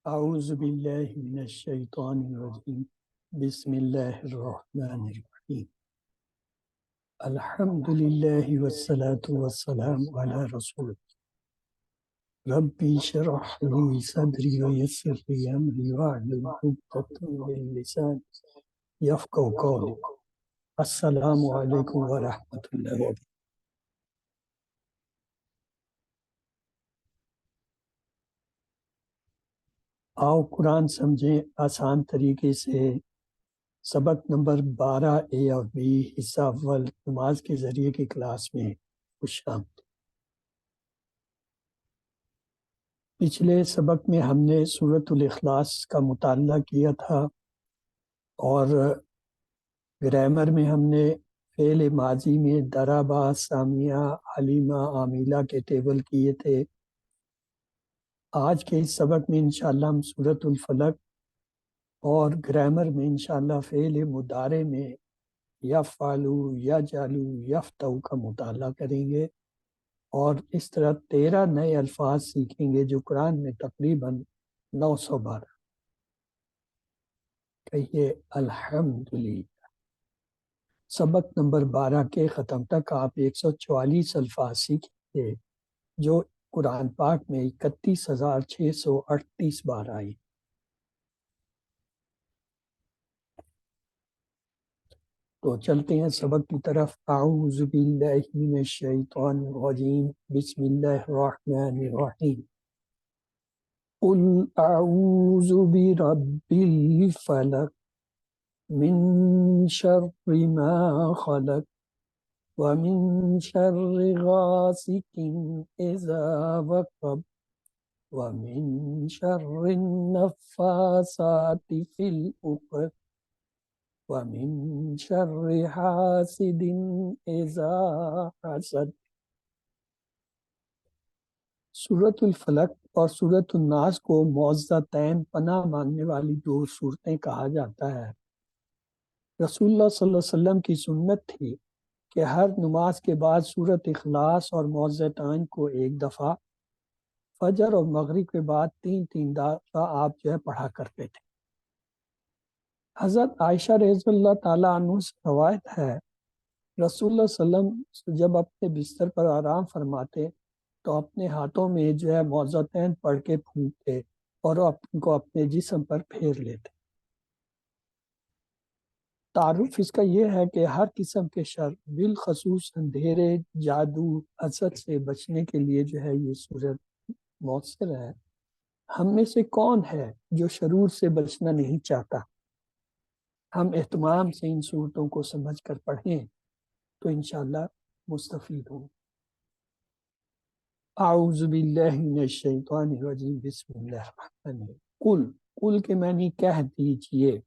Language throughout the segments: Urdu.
اعوذ باللہ من الشیطان الرجیم بسم اللہ الرحمن الرحیم الحمد للہ والصلاة والسلام علی رسول ربی اشرح لی صدری ویسر لی امری واحلل عقدۃ من لسانی یفقہوا قولی۔ السلام علیکم ورحمۃ اللہ وبرکاتہ۔ آؤ قرآن سمجھیں آسان طریقے سے۔ سبق نمبر 12 اے اور بی حصہ اول نماز کے ذریعے کی کلاس میں خوش آمدید۔ پچھلے سبق میں ہم نے سورۃ الاخلاص کا مطالعہ کیا تھا اور گرامر میں ہم نے فعل ماضی میں ضربا، سامعہ، علمہ، عاملہ کے ٹیبل کیے تھے۔ آج کے اس سبق میں انشاءاللہ ہم سورۃ الفلق اور گرامر میں انشاءاللہ فعل مضارع میں یفعلو، یجعلو، یفتح کا مطالعہ کریں گے اور اس طرح 13 نئے الفاظ سیکھیں گے جو قرآن میں تقریباً 912۔ کہیے الحمدللہ۔ سبق نمبر 12 کے ختم تک آپ 144 الفاظ سیکھیں گے جو قرآن پاک میں 31,638 بار آئی۔ تو چلتے ہیں سبق کی طرف۔ اعوذ باللہ من الشیطان الرجیم بسم اللہ الرحمن الرحیم۔ قل اعوذ برب الفلق من شر ما خلق ومن شر غاسق اذا وقب ومن شر النفاثات في العقد ومن شر حاسد اذا حسد۔ سورۃ الفلق اور سورۃ الناس کو معوذتین پناہ مانگنے والی دو صورتیں کہا جاتا ہے۔ رسول اللہ صلی اللہ علیہ وسلم کی سنت تھی کہ ہر نماز کے بعد سورۃ اخلاص اور معوذتین کو ایک دفعہ، فجر اور مغرب کے بعد 3 دفعہ آپ پڑھا کرتے تھے۔ حضرت عائشہ رضی اللہ تعالیٰ عنہ سے روایت ہے، رسول اللہ صلی اللہ علیہ وسلم جب اپنے بستر پر آرام فرماتے تو اپنے ہاتھوں میں معوذتین پڑھ کے پھونکتے اور ان کو اپنے جسم پر پھیر لیتے۔ تعارف اس کا یہ ہے کہ ہر قسم کے شر، بالخصوص اندھیرے، جادو، حسد سے بچنے کے لیے یہ صورت مؤثر ہے۔ ہم میں سے کون ہے جو شرور سے بچنا نہیں چاہتا؟ ہم اہتمام سے ان صورتوں کو سمجھ کر پڑھیں تو انشاءاللہ مستفید ہوں۔ اعوذ باللہ من الشیطان الرجیم بسم اللہ الرحمن الرحیم۔ قل کے معنی کہہ دیجئے۔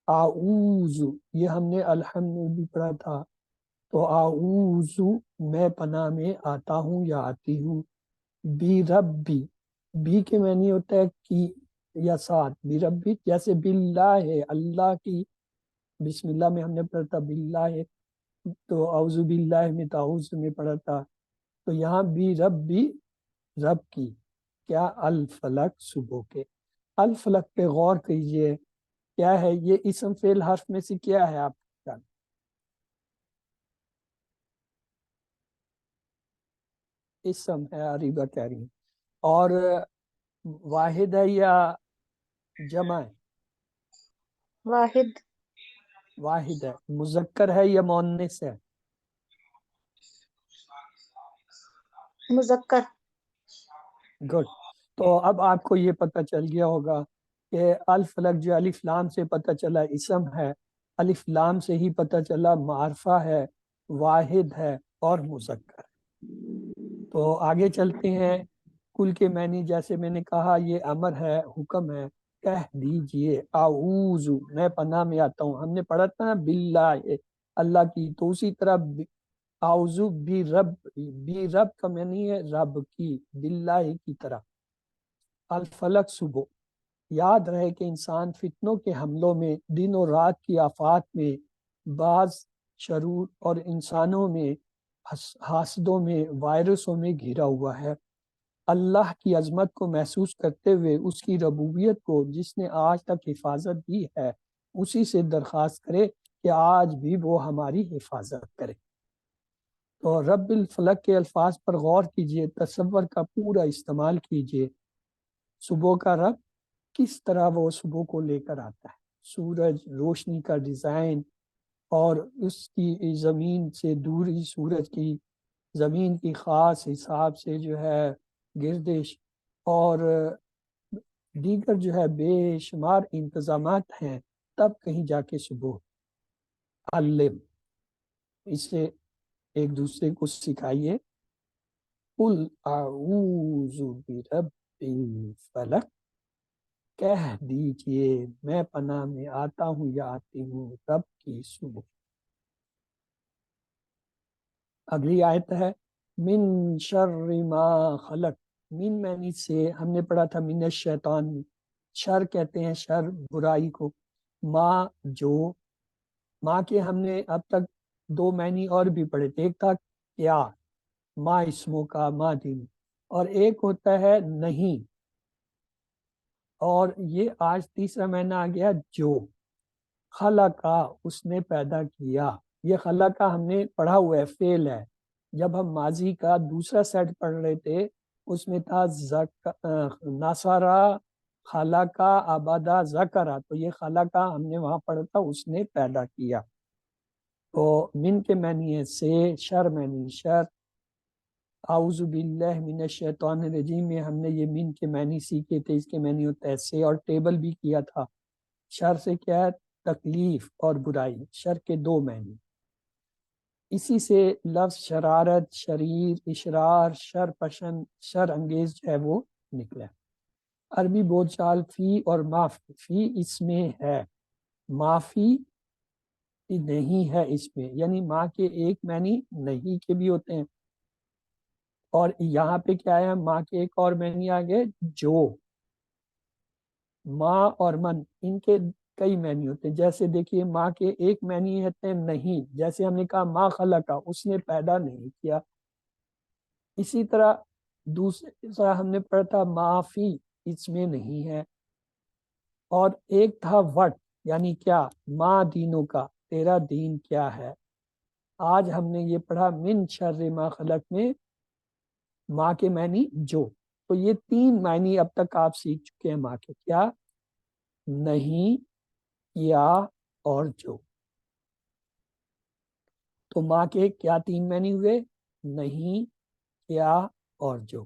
اعوذ، یہ ہم نے الحمد بھی پڑھا تھا، تو اعوذ میں پناہ میں آتا ہوں یا آتی ہوں، بی ربی، بی کے معنی ہوتا ہے کی یا ساتھ، بی ربی جیسے باللہ ہے، اللہ کی، بسم اللہ میں ہم نے پڑھا تھا باللہ ہے، تو اعوذ باللہ میں تعوذ میں پڑھا تھا، تو یہاں بھی ربی، رب کی، کیا الفلق، صبح کے۔ الفلق پہ غور کیجئے، کیا ہے یہ اسم فعل حرف میں سے کیا ہے؟ آپ جانیں، اسم ہے، عریبہ کہہ رہی ہیں، اور واحد ہے یا جمع ہے؟ واحد واحد ہے۔ مذکر ہے یا مؤنث ہے؟ مذکر۔ گڈ۔ تو اب آپ کو یہ پتہ چل گیا ہوگا کہ الفلق جو الف لام سے پتہ چلا اسم ہے، الف لام سے ہی پتہ چلا معرفہ ہے، واحد ہے اور مذکر ہے۔ تو آگے چلتے ہیں۔ کل کے معنی جیسے میں نے کہا یہ امر ہے، حکم ہے، کہہ دیجئے اعوذ میں پناہ میں آتا ہوں۔ ہم نے پڑھا تھا نا باللہ، اللہ کی، تو اسی طرح اعوذ بی رب، بی رب کا معنی ہے رب کی، باللہ کی طرح۔ الفلق، صبح۔ یاد رہے کہ انسان فتنوں کے حملوں میں، دن اور رات کی آفات میں، بعض شرور اور انسانوں میں، حاسدوں میں، وائرسوں میں گھرا ہوا ہے۔ اللہ کی عظمت کو محسوس کرتے ہوئے اس کی ربوبیت کو جس نے آج تک حفاظت دی ہے اسی سے درخواست کرے کہ آج بھی وہ ہماری حفاظت کرے۔ تو رب الفلق کے الفاظ پر غور کیجئے، تصور کا پورا استعمال کیجئے۔ صبح کا رب کس طرح وہ صبح کو لے کر آتا ہے، سورج، روشنی کا ڈیزائن، اور اس کی زمین سے دوری، سورج کی زمین کی خاص حساب سے جو ہے گردش، اور دیگر جو ہے بے شمار انتظامات ہیں، تب کہیں جا کے صبح۔ علم، اسے ایک دوسرے کو سکھائیے۔ قل اعوذ برب الفلق، کہہ دیجئے میں پناہ میں آتا ہوں یا آتی ہوں رب کی صبح۔ اگلی آیت ہے من شر ما خلق، من معنی سے ہم نے پڑھا تھا من الشیطان، شر کہتے ہیں شر برائی کو، ما جو، ما کے ہم نے اب تک دو معنی اور بھی پڑھے تھے، ایک تھا کیا، ما اسموں کا، ما دین، اور ایک ہوتا ہے نہیں، اور یہ آج تیسرا معنی آ گیا جو، خلقا اس نے پیدا کیا۔ یہ خلقا ہم نے پڑھا ہوا ہے، فعل ہے، جب ہم ماضی کا دوسرا سیٹ پڑھ رہے تھے اس میں تھا نصرا، خلقا، آبادا، ذکرا، تو یہ خلقا ہم نے وہاں پڑھا تھا اس نے پیدا کیا۔ تو من کے معنی ہے سے، شر معنی شر، اعوذ باللہ من الشیطان الرجیم میں ہم نے یہ من کے معنی سیکھے تھے، اس کے معنی ہوتا ہے سے، اور ٹیبل بھی کیا تھا۔ شر سے کیا ہے؟ تکلیف اور برائی، شر کے دو معنی۔ اسی سے لفظ شرارت، شریر، اشرار، شر پسند، شر انگیز جو ہے وہ نکلا۔ عربی بول چال فی اور معافی، فی اس میں ہے، معافی نہیں ہے اس میں، یعنی ماں کے ایک معنی نہیں کے بھی ہوتے ہیں، اور یہاں پہ کیا ہے، ماں کے ایک اور معنی آگے جو، ماں اور من ان کے کئی معنی ہوتے ہیں۔ جیسے دیکھیے ماں کے ایک معنی ہوتے ہیں نہیں، جیسے ہم نے کہا ماں خلقا، اس نے پیدا نہیں کیا۔ اسی طرح دوسرا ہم نے پڑھا تھا معافی، اس میں نہیں ہے، اور ایک تھا وٹ، یعنی کیا، ماں دینوں کا، تیرا دین کیا ہے۔ آج ہم نے یہ پڑھا من شر ما خلق میں ماں کے معنی جو، تو یہ تین معنی اب تک آپ سیکھ چکے ہیں ماں کے، کیا، نہیں، کیا، اور جو۔ تو ماں کے کیا تین معنی ہوئے؟ نہیں، کیا، اور جو۔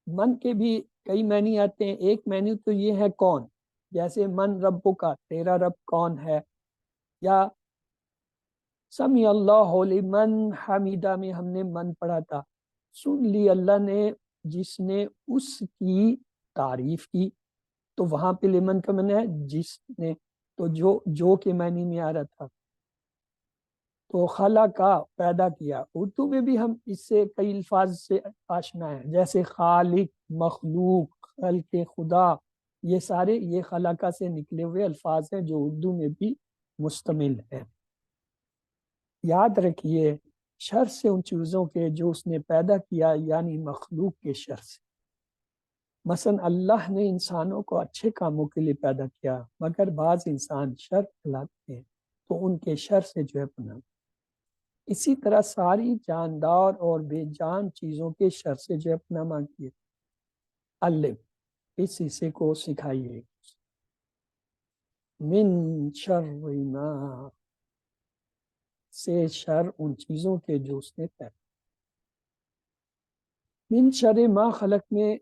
من کے بھی کئی معنی آتے ہیں، ایک معنی تو یہ ہے کون، جیسے من ربو کا، تیرا رب کون ہے، یا سمی اللہ لمن حمیدہ میں ہم نے من پڑھا تھا، سن لی اللہ نے جس نے اس کی تعریف کی، تو وہاں پہ لمن کا معنی ہے جس نے، تو جو کے معنی میں آ رہا تھا۔ تو خلقا پیدا کیا، اردو میں بھی ہم اس سے کئی الفاظ سے آشنا ہیں، جیسے خالق، مخلوق، خلق خدا، یہ سارے یہ خلقا سے نکلے ہوئے الفاظ ہیں جو اردو میں بھی مشتمل ہے۔ یاد رکھیے شر سے ان چیزوں کے جو اس نے پیدا کیا، یعنی مخلوق کے شر سے۔ مثلا اللہ نے انسانوں کو اچھے کاموں کے لیے پیدا کیا، مگر بعض انسان شر پھیلاتے ہیں تو ان کے شر سے جو ہے پناہ۔ اسی طرح ساری جاندار اور بے جان چیزوں کے شر سے جو ہے پناہ مانگیے۔ علم، اس حصے کو سکھائیے۔ من شر ما، سے شر ان چیزوں کے جو اس نے پیدا۔ من شر ما خلق میں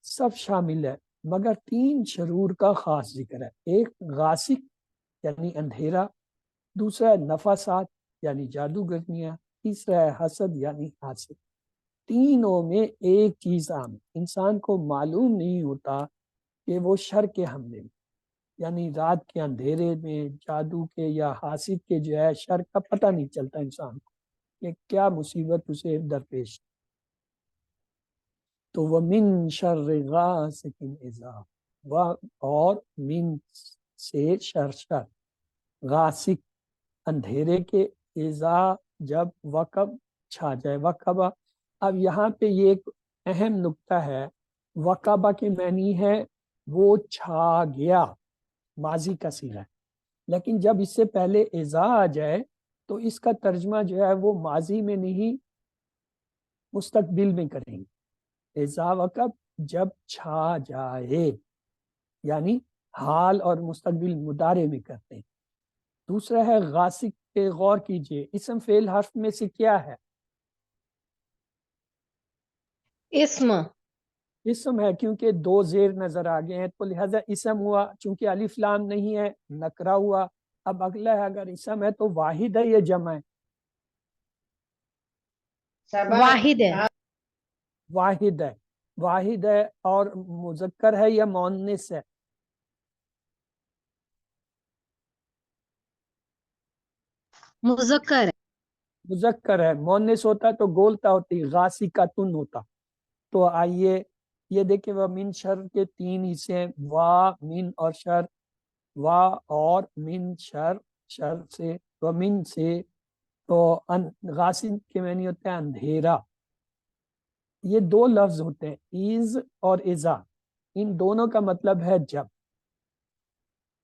سب شامل ہے، مگر تین شرور کا خاص ذکر ہے، ایک غاسق یعنی اندھیرا، دوسرا ہے نفاسات یعنی جادوگرنیاں، تیسرا ہے حسد یعنی حاسد۔ تینوں میں ایک چیز عام، انسان کو معلوم نہیں ہوتا کہ وہ شر کے حملے میں، یعنی رات کے اندھیرے میں جادو کے یا حاسد کے جو ہے شر کا پتہ نہیں چلتا انسان کو کہ کیا مصیبت اسے درپیش۔ تو وہ من شر غاسق اذا، اور من سے شر غاسق اندھیرے کے، اذا جب، وقب چھا جائے، وقبہ۔ اب یہاں پہ یہ ایک اہم نقطہ ہے، وقبہ کے معنی ہے وہ چھا گیا، ماضی کا صیغہ ہے، لیکن جب اس سے پہلے اذا آ جائے تو اس کا ترجمہ جو ہے وہ ماضی میں نہیں مستقبل میں کریں گے۔ اذا وقب جب چھا جائے، یعنی حال اور مستقبل مضارع میں کرتے ہیں۔ دوسرا ہے غاسق پہ غور کیجئے، اسم فعل حرف میں سے کیا ہے؟ اسم اسم ہے، کیونکہ دو زیر نظر آ گئے ہیں تو لہذا اسم ہوا، چونکہ الف لام نہیں ہے نکرا ہوا۔ اب اگلا ہے، اگر اسم ہے تو واحد ہے یا جمع ہے؟ واحد ہے، واحد ہے، واحد ہے، اور مذکر ہے یا مؤنث ہے؟ مذکر ہے، مذکر ہے، مؤنث ہوتا تو گولتا ہوتی، غاسقۃ ہوتا۔ تو آئیے یہ دیکھیں، وہ من شر کے تین حصے ہیں، وا من اور شر، وا اور من شر، شر سے و من سے، تو غاسق کے معنی ہوتے ہیں اندھیرا۔ یہ دو لفظ ہوتے ہیں از اور اذا، ان دونوں کا مطلب ہے جب۔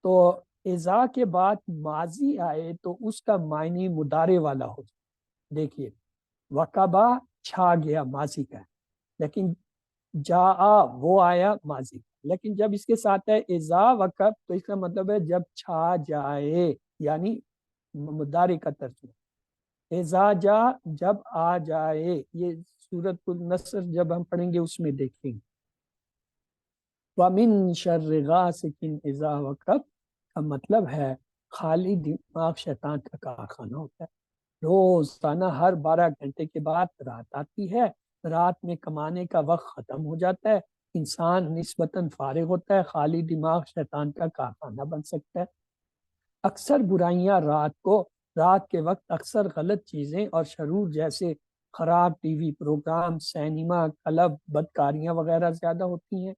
تو اذا کے بعد ماضی آئے تو اس کا معنی مضارع والا ہو جائے۔ دیکھیے وقبہ چھا گیا، ماضی کا ہے، لیکن جا وہ آیا، ماضی کا، لیکن جب اس کے ساتھ ہے اذا وقب تو اس کا مطلب ہے جب چھا جائے، یعنی مضارع کا ترجمہ۔ اذا جا جب آ جائے، یہ سورۃ النصر جب ہم پڑھیں گے اس میں دیکھیں گے۔ وَمِن شَرِّ غَاسِقٍ اذا وقب کا مطلب ہے خالی دماغ شیطان کا کارخانہ ہوتا ہے۔ روزانہ ہر 12 گھنٹے کے بعد رات آتی ہے، رات میں کمانے کا وقت ختم ہو جاتا ہے، انسان نسبتاً فارغ ہوتا ہے، خالی دماغ شیطان کا کارخانہ بن سکتا ہے۔ اکثر برائیاں رات کے وقت اکثر غلط چیزیں اور شرور جیسے خراب TV programme, cinema, club, بدکاریاں وغیرہ زیادہ ہوتی ہیں۔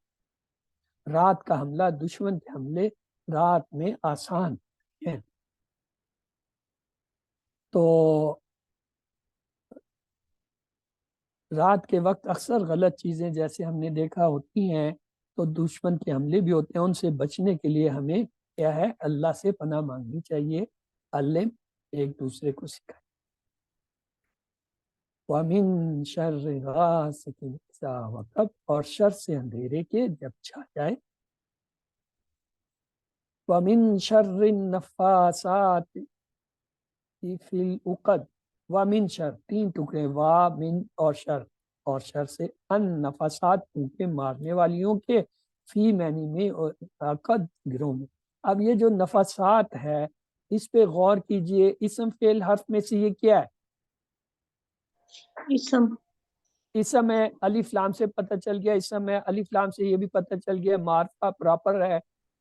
رات کا حملہ، دشمن کے حملے رات میں آسان ہیں۔ تو رات کے وقت اکثر غلط چیزیں جیسے ہم نے دیکھا ہوتی ہیں، تو دشمن کے حملے بھی ہوتے ہیں، ان سے بچنے کے لیے ہمیں کیا ہے، اللہ سے پناہ مانگنی چاہیے، علم ایک دوسرے کو سکھائے۔ وَمِن شَرِّ غَاسِقٍ اذا وقب، اور شر سے اندھیرے کے جب چھا جائے۔ وَمِن شَرِّ النَّفَّاثَاتِ فِي الْعُقَدِ، وَمِن شر، تین ٹکڑے، وا من اور شر سے، النفاسات کے مارنے والیوں کے، فی معنی میں، اور عقد گروہ میں۔ اب یہ جو نفاسات ہے اس پہ غور کیجئے، اسم فعل حرف میں سے یہ کیا ہے؟ اسم اسم ہے، الف لام سے پتہ چل گیا، اسم ہے، الف لام سے یہ بھی پتہ چل گیا، معرفہ پراپر ہے،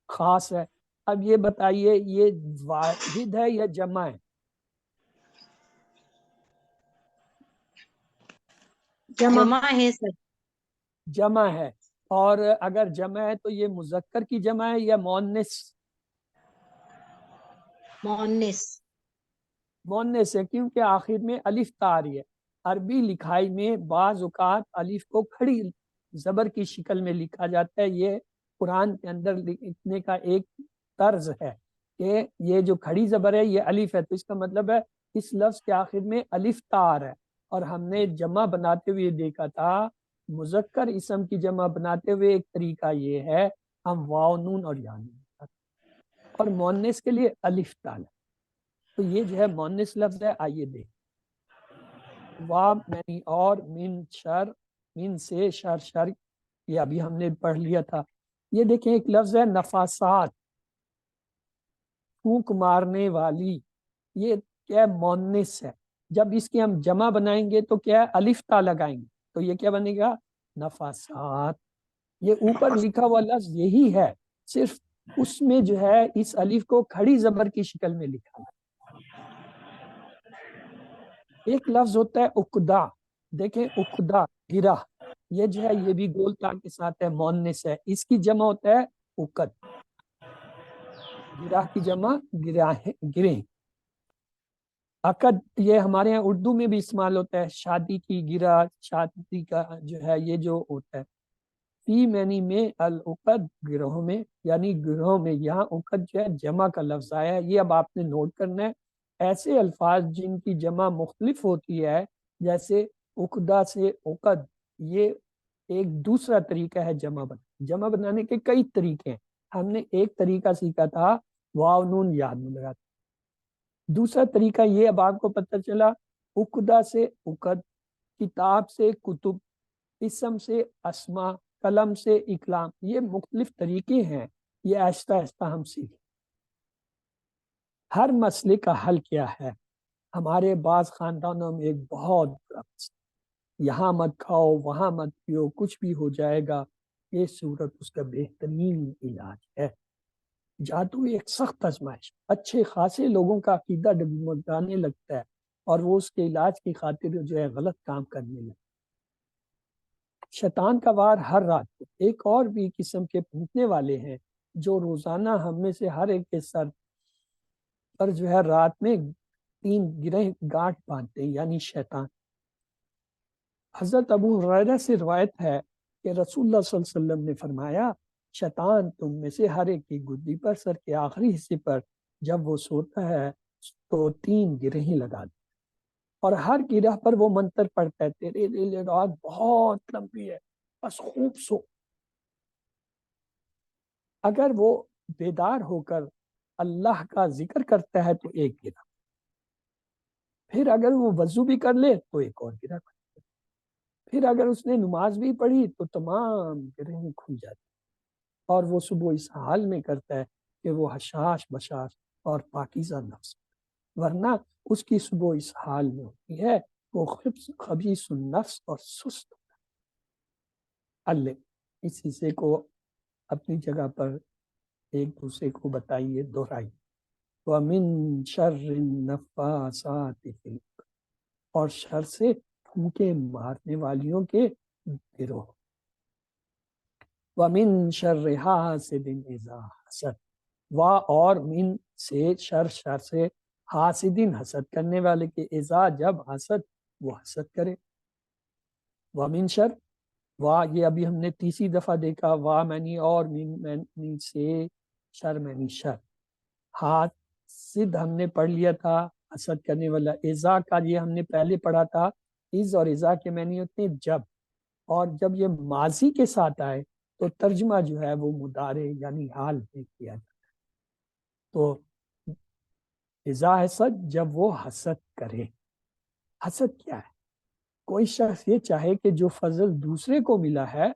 خاص ہے۔ اب یہ بتائیے یہ واحد ہے یا جمع ہے؟ جمع ہے سر، جمع ہے، اور اگر جمع ہے تو یہ مذکر کی جمع ہے یا مؤنث؟ مؤنث، مؤنث ہے، کیونکہ آخر میں الف تا آ رہی ہے۔ عربی لکھائی میں بعض اوقات الف کو کھڑی زبر کی شکل میں لکھا جاتا ہے، یہ قرآن کے اندر لکھنے کا ایک طرز ہے کہ یہ جو کھڑی زبر ہے یہ الف ہے، تو اس کا مطلب ہے اس لفظ کے آخر میں الف تا آ رہا ہے۔ اور ہم نے جمع بناتے ہوئے دیکھا تھا، مذکر اسم کی جمع بناتے ہوئے ایک طریقہ یہ ہے، ہم واو نون اور یا نون، اور مؤنث کے لیے الف تا ہے۔ تو یہ جو ہے مؤنث لفظ ہے، آئیے دیکھ، وا یعنی اور، من شر، من سے، شر، یہ ابھی ہم نے پڑھ لیا تھا۔ یہ دیکھیں ایک لفظ ہے نفاسات، پھونک مارنے والی، یہ کیا مؤنث ہے، جب اس کی ہم جمع بنائیں گے تو کیا ہے، الف تا لگائیں گے تو یہ کیا بنے گا، نفاسات۔ یہ اوپر لکھا ہوا لفظ یہی ہے، صرف اس میں جو ہے اس الف کو کھڑی زبر کی شکل میں لکھا ہے۔ ایک لفظ ہوتا ہے عقدہ، دیکھیں عقدہ، گرہ، یہ جو ہے یہ بھی گول تا کے ساتھ ہے، مؤنث ہے، اس کی جمع ہوتا ہے عقد، گرہ کی جمع گرہ، عقد یہ ہمارے یہاں اردو میں بھی استعمال ہوتا ہے، شادی کی گرہ، شادی کا جو ہے یہ جو ہوتا ہے فی معنی میں العقد گروہوں میں، یعنی گروہوں میں، یہاں عقد جو ہے جمع کا لفظ آیا ہے، یہ اب آپ نے نوٹ کرنا ہے۔ ایسے الفاظ جن کی جمع مختلف ہوتی ہے، جیسے عقدہ سے عقد، یہ ایک دوسرا طریقہ ہے جمع بنانے کے کئی طریقے ہیں۔ ہم نے ایک طریقہ سیکھا تھا واو نون یاد میں لگا، دوسرا طریقہ یہ اب آپ کو پتہ چلا عقدہ سے عقد، کتاب سے کتب، اسم سے اسما، قلم سے اقلام، یہ مختلف طریقے ہیں، یہ آہستہ آہستہ ہم سیکھیں۔ ہر مسئلے کا حل کیا ہے؟ ہمارے بعض خاندانوں میں ایک بہت بڑا مسئلہ، یہاں مت کھاؤ وہاں مت پیو کچھ بھی ہو جائے گا، یہ صورت اس کا بہترین علاج ہے۔ جادو ایک سخت آزمائش، اچھے خاصے لوگوں کا عقیدہ ڈگمگانے لگتا ہے اور وہ اس کے علاج کی خاطر جو ہے غلط کام کرنے لگتا ہے۔ شیطان کا وار ہر رات کو، ایک اور بھی قسم کے پھونکنے والے ہیں جو روزانہ ہم میں سے ہر ایک کے سر پر جو ہے رات میں 3 گرہ گانٹھ باندھتے ہیں، یعنی شیطان۔ حضرت ابو ہریرہ سے روایت ہے کہ رسول اللہ صلی اللہ علیہ وسلم نے فرمایا، شیطان تم میں سے ہر ایک کی گدی پر، سر کے آخری حصے پر جب وہ سوتا ہے تو 3 گرہیں لگا دے اور ہر گرہ پر وہ منتر پڑھتا ہے، تیرے لیے رات بہت لمبی ہے بس خوب سو۔ اگر وہ بیدار ہو کر اللہ کا ذکر کرتا ہے تو 1 گرہ، پھر اگر وہ وضو بھی کر لے تو 1 اور گرہ، پھر اگر اس نے نماز بھی پڑھی تو تمام گرہیں کھل جاتی، اور وہ صبح اس حال میں کرتا ہے کہ وہ حشاش بشاش اور پاکیزہ نفس، ورنہ اس کی صبح اس حال میں ہوتی ہے وہ خبیث النفس اور سست۔ اللہ اس حصے کو اپنی جگہ پر ایک دوسرے کو بتائیے، دہرائیے۔ وَمِن شَرِّ النَّفَّاثَاتِ فِي الْعُقَدِ، اور شر سے پھونکے مارنے والیوں کے گروہ۔ وَمِن شَرِّ حَاسِدٍ إِذَا حَسَدَ، اور من سے شر سے حاسدین حسد کرنے والے کے، اذا جب حسد وہ حسد کرے۔ وَمِن شر، یہ ابھی ہم نے تیسری دفعہ دیکھا، معنی اور، من معنی سے، شر معنی شر۔ حاسد ہم نے پڑھ لیا تھا حسد کرنے والا، اذا کا یہ ہم نے پہلے پڑھا تھا، از اور اذا کے معنی ہوتے ہیں جب، اور جب یہ ماضی کے ساتھ آئے تو ترجمہ جو ہے وہ مضارع یعنی حال میں کیا جاتا ہے۔ تو اذا حسد، جب وہ حسد کرے۔ حسد کیا ہے؟ کوئی شخص یہ چاہے کہ جو فضل دوسرے کو ملا ہے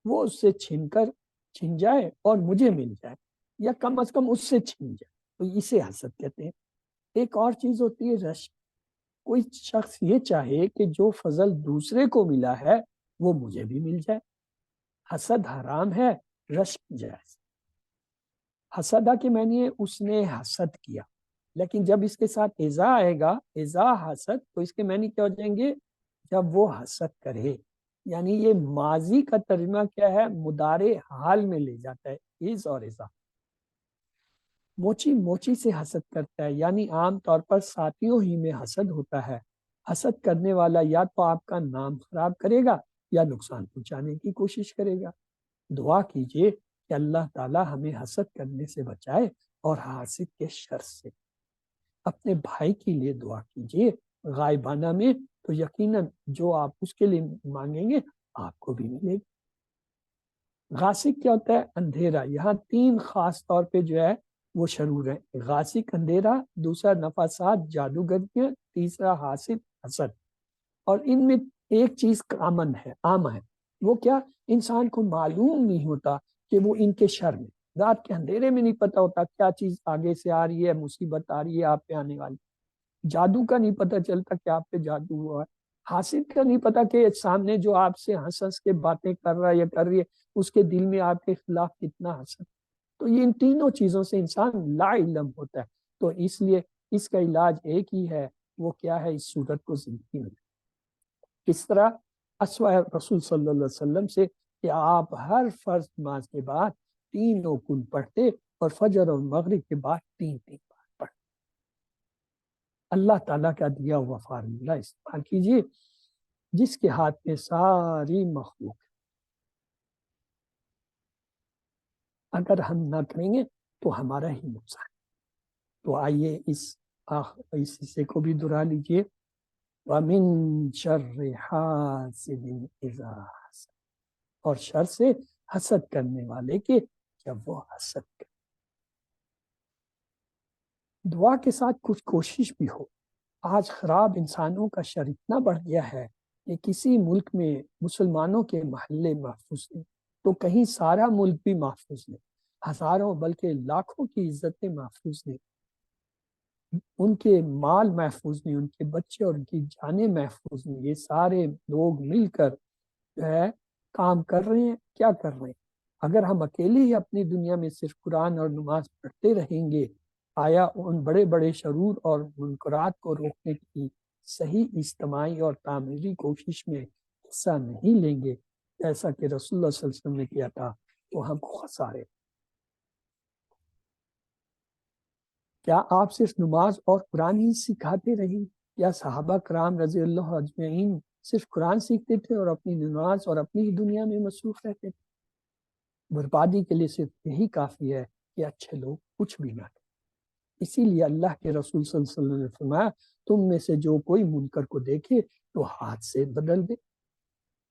وہ اس سے چھن جائے اور مجھے مل جائے، یا کم از کم اس سے چھن جائے، تو اسے حسد کہتے ہیں۔ ایک اور چیز ہوتی ہے رشک، کوئی شخص یہ چاہے کہ جو فضل دوسرے کو ملا ہے وہ مجھے بھی مل جائے۔ حسد حرام ہے، رشک جائز۔ حسدہ کے معنی ہے اس نے حسد کیا، لیکن جب اس کے ساتھ اذا آئے گا، اذا حسد، تو اس کے معنی کیا ہو جائیں گے؟ جب وہ حسد کرے، یعنی یہ ماضی کا ترجمہ کیا ہے؟ مضارع حال میں لے جاتا ہے، از اور اذا۔ موچی موچی سے حسد کرتا ہے، یعنی عام طور پر ساتھیوں ہی میں حسد ہوتا ہے۔ حسد کرنے والا یا تو آپ کا نام خراب کرے گا یا نقصان پہنچانے کی کوشش کرے گا۔ دعا کیجئے کہ اللہ تعالی ہمیں حسد کرنے سے بچائے اور حاسد کے شر سے۔ اپنے بھائی کے لیے دعا کیجئے غائبانہ میں، تو یقیناً جو آپ اس کے لیے مانگیں گے آپ کو بھی ملے گا۔ غاسق کیا ہوتا ہے؟ اندھیرا۔ یہاں 3 خاص طور پہ جو ہے وہ شرور ہیں، غاسق اندھیرا، دوسرا نفاسات جادوگریاں، تیسرا حاسد حسد۔ اور ان میں ایک چیز کامن ہے، عام ہے، وہ کیا؟ انسان کو معلوم نہیں ہوتا کہ وہ ان کے شر میں، رات کے اندھیرے میں نہیں پتہ ہوتا کیا چیز آگے سے آ رہی ہے، مصیبت آ رہی ہے آپ پہ آنے والی۔ جادو کا نہیں پتہ چلتا کہ آپ پہ جادو ہوا ہے۔ حاسد کا نہیں پتہ کہ سامنے جو آپ سے ہنس کے باتیں کر رہا ہے یا کر رہی ہے اس کے دل میں آپ کے خلاف کتنا حسد۔ تو یہ ان تینوں چیزوں سے انسان لا علم ہوتا ہے، تو اس لیے اس کا علاج ایک ہی ہے، وہ کیا ہے؟ اس صورت کو زندگی میں کس طرح؟ اسوہ رسول صلی اللہ علیہ وسلم سے کہ آپ ہر فرض نماز کے بعد 3 رکوع پڑھتے اور فجر اور مغرب کے بعد 3 بار پڑھتے۔ اللہ تعالیٰ کا دیا ہوا فارمولہ استعمال کیجیے، جس کے ہاتھ میں ساری مخلوق ہے۔ اگر ہم نہ کریں گے تو ہمارا ہی نقصان ہے۔ تو آئیے اس حصے کو بھی دہرا لیجیے، وَمِن شَرِّ حَاسِدٍ إِذَا حَسَدَ، اور شر سے حسد کرنے والے کے جب وہ حسد کرے۔ دعا کے ساتھ کچھ کوشش بھی ہو۔ آج خراب انسانوں کا شر اتنا بڑھ گیا ہے کہ کسی ملک میں مسلمانوں کے محلے محفوظ نہیں تو کہیں سارا ملک بھی محفوظ نہیں، ہزاروں بلکہ لاکھوں کی عزتیں محفوظ نہیں، ان کے مال محفوظ نہیں، ان کے بچے اور ان کی جانیں محفوظ نہیں۔ یہ سارے لوگ مل کر جو ہے کام کر رہے ہیں۔ کیا کر رہے ہیں؟ اگر ہم اکیلے ہی اپنی دنیا میں صرف قرآن اور نماز پڑھتے رہیں گے، آیا ان بڑے بڑے شرور اور منکرات کو روکنے کی صحیح اجتماعی اور تعمیری کوشش میں حصہ نہیں لیں گے جیسا کہ رسول اللہ صلی اللہ علیہ وسلم نے کیا تھا، تو ہم خسارے۔ کیا آپ صرف نماز اور قرآن ہی سکھاتے رہیں؟ یا صحابہ کرام رضی اللہ اجمعین صرف قرآن سیکھتے تھے اور اپنی نماز اور اپنی ہی دنیا میں مصروف رہتے تھے؟ بربادی کے لیے صرف یہی کافی ہے کہ اچھے لوگ کچھ بھی نہ کریں۔ اسی لیے اللہ کے رسول صلی اللہ علیہ وسلم نے فرمایا، تم میں سے جو کوئی منکر کو دیکھے تو ہاتھ سے بدل دے،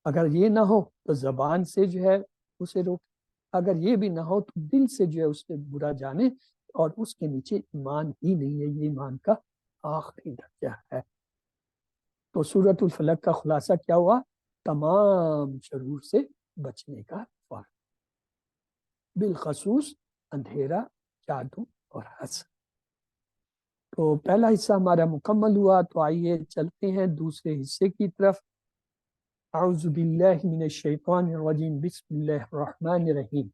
اگر یہ نہ ہو تو زبان سے جو ہے اسے روکے، اگر یہ بھی نہ ہو تو دل سے جو ہے اس سے برا جانے، اور اس کے نیچے ایمان ہی نہیں ہے، یہ ایمان کا آخری درجہ ہے۔ تو سورۃ الفلق کا خلاصہ کیا ہوا؟ تمام شرور سے بچنے کا فارغ، بالخصوص اندھیرا، جادو اور حسد۔ تو پہلا حصہ ہمارا مکمل ہوا، تو آئیے چلتے ہیں دوسرے حصے کی طرف۔ اعوذ باللہ من الشیطان الرجیم، بسم اللہ الرحمن الرحیم۔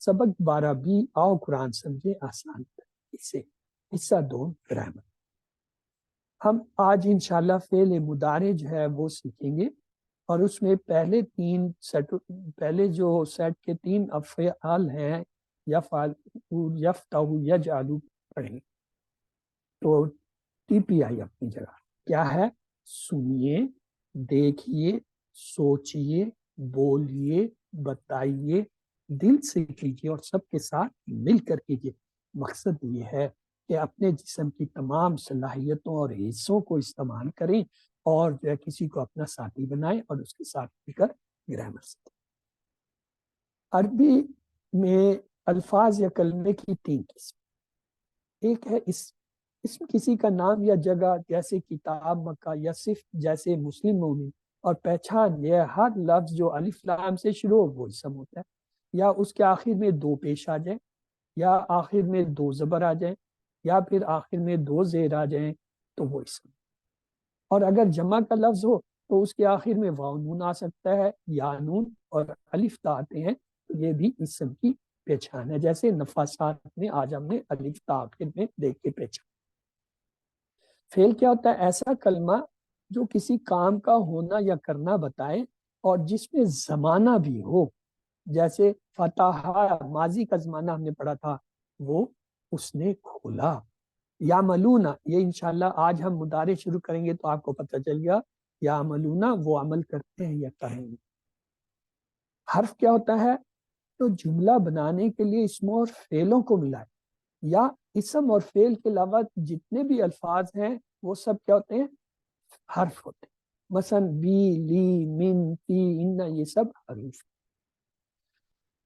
سبق 12 آؤ قرآن سمجھے آسان سے، حصہ 2 گرامر۔ ہم آج انشاءاللہ فعل مضارع جو ہے وہ سیکھیں گے، اور اس میں پہلے جو سیٹ کے 3 افعال ہیں، یفعل، یفتح، یجعل، پڑھیں۔ تو ٹی پی آئی اپنی جگہ کیا ہے؟ سنیے، دیکھیے، سوچئے، بولیے، بتائیے، دل سے کیجیے اور سب کے ساتھ مل کر کیجیے۔ مقصد یہ ہے کہ اپنے جسم کی تمام صلاحیتوں اور حصوں کو استعمال کریں، اور جو ہے کسی کو اپنا ساتھی بنائیں اور اس کے ساتھ مل کر گرامر سیکھیں۔ عربی میں الفاظ یا کلمے کی 3 قسم۔ ایک ہے اسم کسی کا نام یا جگہ، جیسے کتاب، مکہ، یا صرف جیسے مسلم مومن، اور پہچان یہ ہر لفظ جو الف لام سے شروع ہو وہ اسم ہوتا ہے، یا اس کے آخر میں 2 پیش آ جائیں، یا آخر میں 2 زبر آ جائیں، یا پھر آخر میں 2 زیر آ جائیں تو وہ اسم۔ اور اگر جمع کا لفظ ہو تو اس کے آخر میں واو نون آ سکتا ہے، یا نون اور الف تا آتے ہیں، تو یہ بھی اسم کی پہچان ہے۔ جیسے نفاسات میں آج ہم نے الف تا آخر میں دیکھ کے پہچان۔ فعل کیا ہوتا ہے؟ ایسا کلمہ جو کسی کام کا ہونا یا کرنا بتائے اور جس میں زمانہ بھی ہو، جیسے فتح، ماضی کا زمانہ ہم نے پڑھا تھا، وہ اس نے کھولا۔ یا ملونا، یہ انشاءاللہ آج ہم مضارع شروع کریں گے تو آپ کو پتہ چل گیا، یا ملونا وہ عمل کرتے ہیں یا کریں گے۔ حرف کیا ہوتا ہے؟ تو جملہ بنانے کے لیے اسموں اور فعلوں کو ملائے، یا اسم اور فعل کے علاوہ جتنے بھی الفاظ ہیں وہ سب کیا ہوتے ہیں؟ حرف ہوتے ہیں۔ مثلا بی، لی، من، تی، ان، یہ سب حروف۔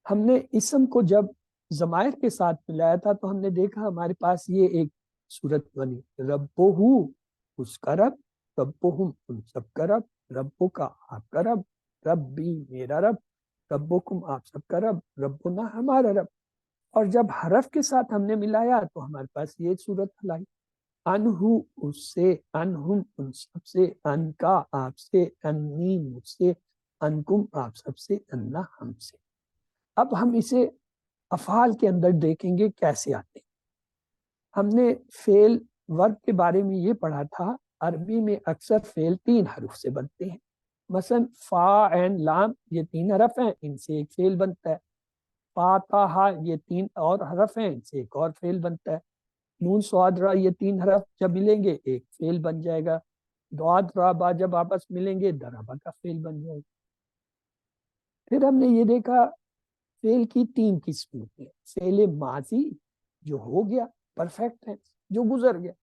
ہم نے اسم کو جب ضمائر کے ساتھ ملایا تھا تو ہم نے دیکھا ہمارے پاس یہ ایک صورت بنی، ربہ، اس کا رب، ربہم، ان سب کا رب، ربو کا، آپ کا رب، ربی، میرا رب، ربکم، آپ سب کا رب، ربنا، ہمارا رب۔ اور جب حرف کے ساتھ ہم نے ملایا تو ہمارے پاس یہ صورت لائی، انہو، اس سے، انہم، ان سب سے، ان کا، آپ سے، انی، مجھ سے، انکم، آپ سب سے، انا، ہم سے۔ اب ہم اسے افعال کے اندر دیکھیں گے کیسے آتے ہیں۔ ہم نے فعل ورب کے بارے میں یہ پڑھا تھا، عربی میں اکثر فعل 3 حروف سے بنتے ہیں۔ مثلا فا، عین، لام، یہ 3 حرف ہیں، ان سے ایک فعل بنتا ہے۔ فاتحہ، یہ 3 اور حرف ہیں، ان سے ایک اور فعل بنتا ہے۔ نون صاد را یہ 3 حرف جب ملیں گے ایک فعل بن جائے گا. ضاد را با جب آپس ملیں گے ضربہ کا فعل بن جائے گا. پھر ہم نے یہ دیکھا فعل کی 3 قسمیں ہیں. فعل ماضی جو ہو گیا پرفیکٹ ہے جو گزر گیا.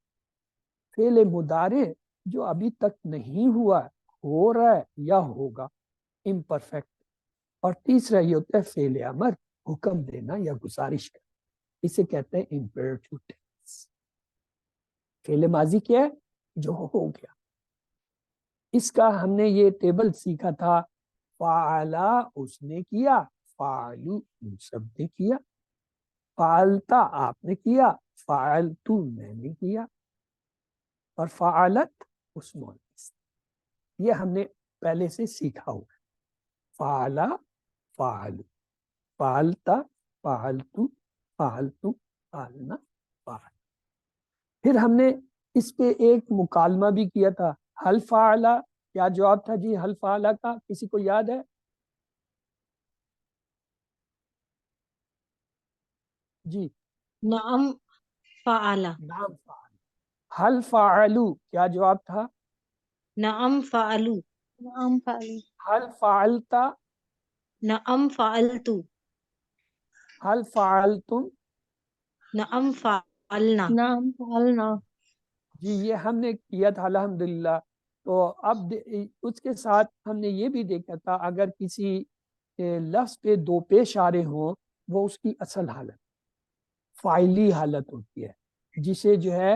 فعل مضارع جو ابھی تک نہیں ہوا ہو رہا ہے یا ہوگا امپرفیکٹ. اور تیسرا یہ ہوتا ہے فعل امر حکم دینا یا گزارش کرنا. اسے کہتے ہیں امپیریٹو ٹینس. فعل ماضی کیا ہے جو ہو گیا. اس کا ہم نے یہ ٹیبل سیکھا تھا. فعلا اس نے کیا, فعلو ان سب نے کیا, فعلتا آپ نے کیا, فعلتو میں نے کیا, اور فعلت اس مؤنث. یہ ہم نے پہلے سے سیکھا ہوا. فعلا فعلو, فعلتا فعلتو, فعلتو فعلنا فعل. پھر ہم نے اس پہ ایک مکالمہ بھی کیا تھا. حل فعلا کیا جواب تھا جی حل فعلا کا؟ کسی کو یاد ہے؟ جی نعم فعل. نعم فعل. حل فعلو کیا جواب تھا؟ نعم فعلوا. نعم فعلوا. حل فعلتا, نعم فعلت. حل فعلتم. نعم فعلنا. نعم فعلنا. جی یہ ہم نے کیا تھا الحمدللہ. تو اب اس کے ساتھ ہم نے یہ بھی دیکھا تھا اگر کسی لفظ پہ 2 پیش آ رہے ہوں وہ اس کی اصل حالت فاعلی حالت ہوتی ہے جسے جو ہے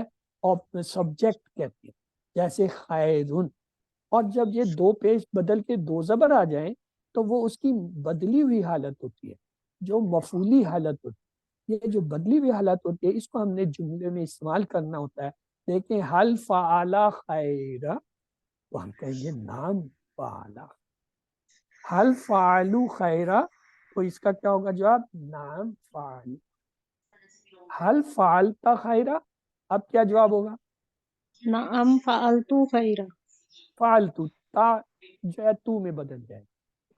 سبجیکٹ کہتے ہیں. جیسے خیرن. اور جب یہ 2 پیش بدل کے 2 زبر آ جائیں تو وہ اس کی بدلی ہوئی حالت ہوتی ہے جو مفعولی حالت ہوتی ہے. یہ جو بدلی ہوئی حالت ہوتی ہے اس کو ہم نے جملے میں استعمال کرنا ہوتا ہے. دیکھیں حل فعلا خیرا تو ہم کہیں گے نام فعلا. حل فعلو خیرا تو اس کا کیا ہوگا جواب؟ نام فعل. حل فعلتا خیرا اب کیا جواب ہوگا؟ نعم فعلت خیرا. فعلتو تا جو ہے تو میں بدل جائے.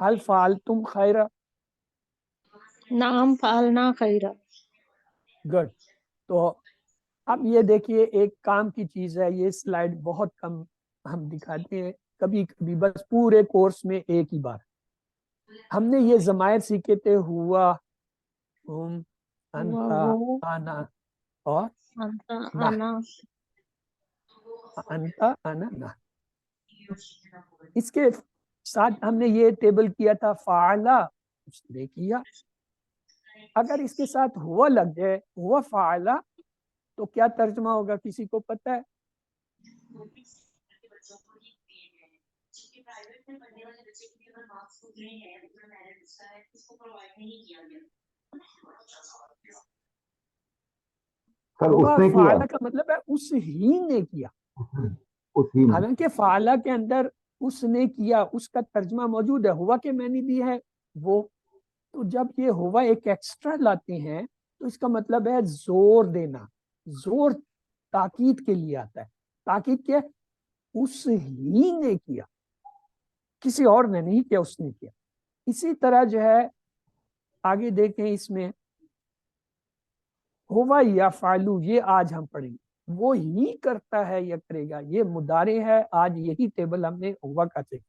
حل فعلتم خیرا. نعم فعلنا خیرا. گڈ. تو اب یہ دیکھیے ایک کام کی چیز ہے. یہ سلائیڈ بہت کم ہم دکھاتے ہیں کبھی کبھی, بس پورے کورس میں ایک ہی بار. ہم نے یہ ضمائر سیکھے تھے ہوا, ہم, انتا, وہ, آنا اور انتا, نہ. انا. انتا انا نہ. اس کے ساتھ ہم نے یہ ٹیبل کیا تھا فعلا اس نے کیا. اگر اس کے ساتھ ہوا لگ جائے ہوا فعلا تو کیا ترجمہ ہوگا کسی کو پتہ ہے؟ ہوا فعلا کا مطلب ہے اس ہی نے کیا. حالانکہ فعلا کے اندر اس نے کیا اس کا ترجمہ موجود ہے, ہوا کے معنی بھی ہے وہ. تو جب یہ ہوا ایک ایکسٹرا لاتے ہیں تو اس کا مطلب ہے زور دینا. زور تاکید کے لیے آتا ہے. تاکید کیا؟ اس ہی نے کیا, کسی اور نے نہیں کیا, اس نے کیا. اسی طرح جو ہے آگے دیکھیں اس میں ہوا یا فعلو, یہ آج ہم پڑھیں گے. وہ ہی کرتا ہے یا کرے گا, یہ مضارع ہے. آج یہی ٹیبل ہم نے ہوا کا چیک.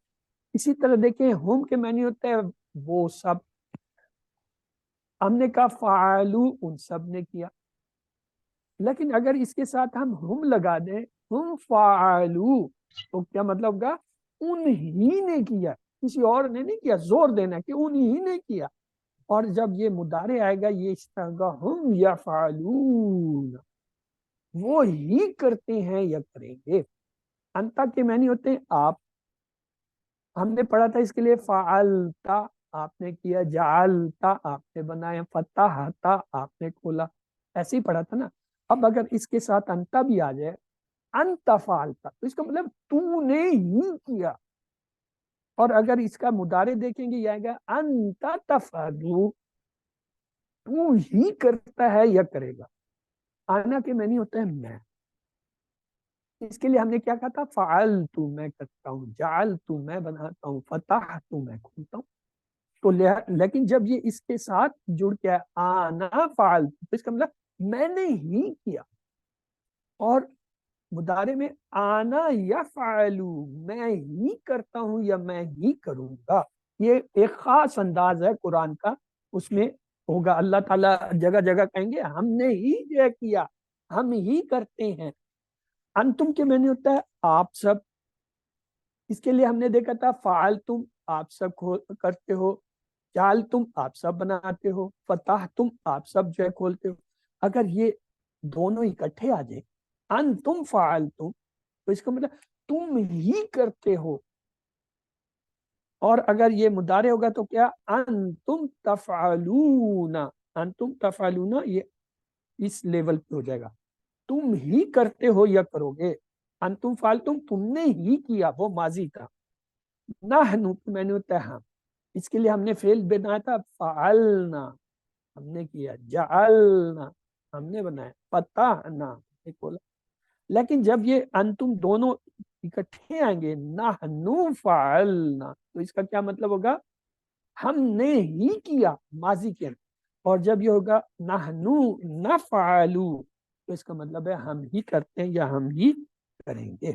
اسی طرح دیکھیں ہم کے معنی ہوتا ہے وہ سب. ہم نے کہا فعلو ان سب نے کیا. لیکن اگر اس کے ساتھ ہم لگا دیں ہم فعلو تو کیا مطلب ہوگا؟ انہی نے کیا, کسی اور نے نہیں کیا. زور دینا کہ انہی نے کیا. اور جب یہ مضارع آئے گا یہ اس طرح کا ہم یفعلون, وہ ہی کرتے ہیں یا کریں گے. انتا کے معنی ہوتے ہیں آپ. ہم نے پڑھا تھا اس کے لیے فعلتا آپ نے کیا, جعلتا آپ نے بنایا, فتحتا آپ نے کھولا. ایسے ہی پڑھا تھا نا. اب اگر اس کے ساتھ انتا بھی آ جائے انت فعلتا تو اس کا مطلب تو نے ہی کیا. اور اگر اس کا مضارع دیکھیں گے یہ آئے گا انت تفعلو, تو ہی کرتا ہے یا کرے گا. آنا کے معنی ہوتا ہے میں. اس کے لیے ہم نے کیا کہا تھا؟ فعلت میں کرتا ہوں, جعلت میں بناتا ہوں, فتحت میں کھولتا ہوں. تو لیکن جب یہ اس کے ساتھ جڑ کے آنا فعلت تو اس کا مطلب میں نے ہی کیا. اور مضارع میں آنا یفعلو، میں ہی کرتا ہوں یا میں ہی کروں گا، یہ ایک خاص انداز ہے قرآن کا، اس میں ہوگا اللہ تعالیٰ جگہ جگہ کہیں گے ہم نے ہی یہ کیا، ہم ہی کرتے ہیں۔ انتم کے معنی ہوتا ہے آپ سب، اس کے لیے ہم نے دیکھا تھا فعلتم آپ سب کرتے ہو، جعلتم آپ سب بناتے ہو، فتحتم آپ سب جو ہے کھولتے ہو۔ اگر یہ دونوں اکٹھے آ جائیں انتم فعلتم تو اس کا مطلب تم ہی کرتے ہو، اور اگر یہ مضارع ہوگا تو کیا انتم تفعلون، انتم تفعلون یہ اس لیول پہ ہو جائے گا، تم ہی کرتے ہو یا کرو گے، انتم فعلتم تم نے ہی کیا، وہ ماضی تھا، نحن میں نے ہوتا ہے ہم، اس کے لیے ہم نے فعل بنایا تھا فعلنا ہم نے کیا، جعلنا ہم نے بنایا، فتحنا کھولا۔ لیکن جب یہ انتم دونوں اکٹھے آئیں گے نحنو فعلنا تو اس کا کیا مطلب ہوگا ہم نے ہی کیا ماضی کے اندر، اور جب یہ ہوگا نحنو نفعلو تو اس کا مطلب ہے ہم ہی کرتے ہیں یا ہم ہی کریں گے۔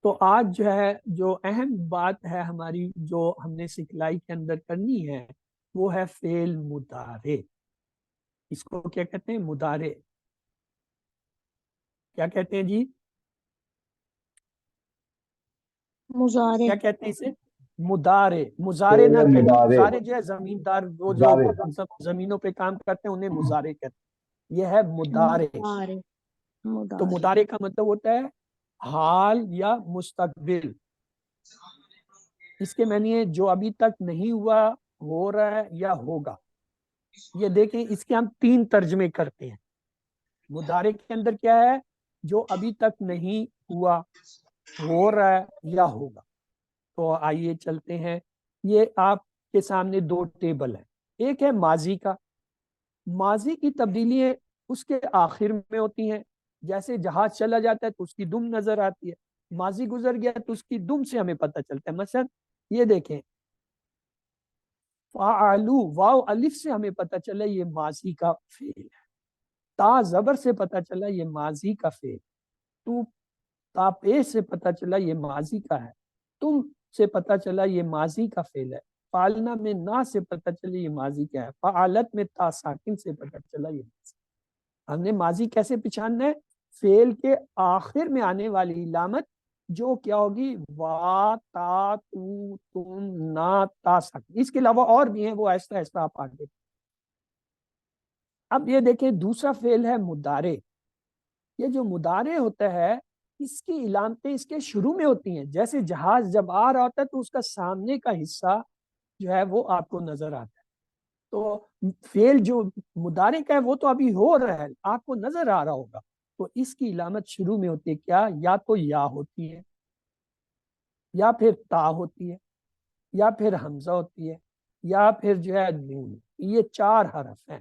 تو آج جو ہے جو اہم بات ہے ہماری جو ہم نے سکھلائی کے اندر کرنی ہے وہ ہے فعل مضارع، اس کو کیا کہتے ہیں مضارع، کیا کہتے ہیں جی، مضارع، کیا کہتے ہیں اسے مضارع، مضارع نہ کہیں، مضارع مضارع جو ہے زمیندار وہ جو مضارع زمینوں پہ کام کرتے ہیں انہیں مضارع کہتے ہیں، یہ ہے مضارع۔ مضارع، تو مضارع، مضارع کا مطلب ہوتا ہے حال یا مستقبل، اس کے معنی ہے جو ابھی تک نہیں ہوا، ہو رہا ہے یا ہوگا۔ یہ دیکھیں اس کے ہم 3 ترجمے کرتے ہیں، مضارع کے اندر کیا ہے جو ابھی تک نہیں ہوا، ہو رہا ہے یا ہوگا۔ تو آئیے چلتے ہیں، یہ آپ کے سامنے 2 ٹیبل ہیں، ایک ہے ماضی کا، ماضی کی تبدیلیاں اس کے آخر میں ہوتی ہیں، جیسے جہاز چلا جاتا ہے تو اس کی دم نظر آتی ہے، ماضی گزر گیا تو اس کی دم سے ہمیں پتہ چلتا ہے۔ مثلا یہ دیکھیں فعلو، واو الف سے ہمیں پتہ چلا یہ ماضی کا فعل ہے، تا زبر سے پتہ چلا یہ ماضی کا فعل، تو تا پیش سے پتہ چلا یہ ماضی کا ہے، تم سے پتہ چلا یہ ماضی کا فعل ہے، فعلنا میں نا سے پتہ چلا یہ ماضی کیا ہے، فعلت میں تا ساکن سے پتہ چلا یہ ماضی۔ ہم نے ماضی کیسے پہچاننا ہے؟ فعل کے آخر میں آنے والی علامت جو کیا ہوگی وا تا تو تم نا تا ساکن، اس کے علاوہ اور بھی ہیں وہ ایسا ایسا آپ آگے۔ اب یہ دیکھیں دوسرا فعل ہے مضارع، یہ جو مضارع ہوتا ہے اس کی علامتیں اس کے شروع میں ہوتی ہیں، جیسے جہاز جب آ رہا ہوتا ہے تو اس کا سامنے کا حصہ جو ہے وہ آپ کو نظر آتا ہے، تو فعل جو مضارع کا ہے وہ تو ابھی ہو رہا ہے آپ کو نظر آ رہا ہوگا، تو اس کی علامت شروع میں ہوتی ہے کیا، یا تو یا ہوتی ہے، یا پھر تا ہوتی ہے، یا پھر حمزہ ہوتی ہے، یا پھر جو ہے نون، یہ 4 حرف ہیں،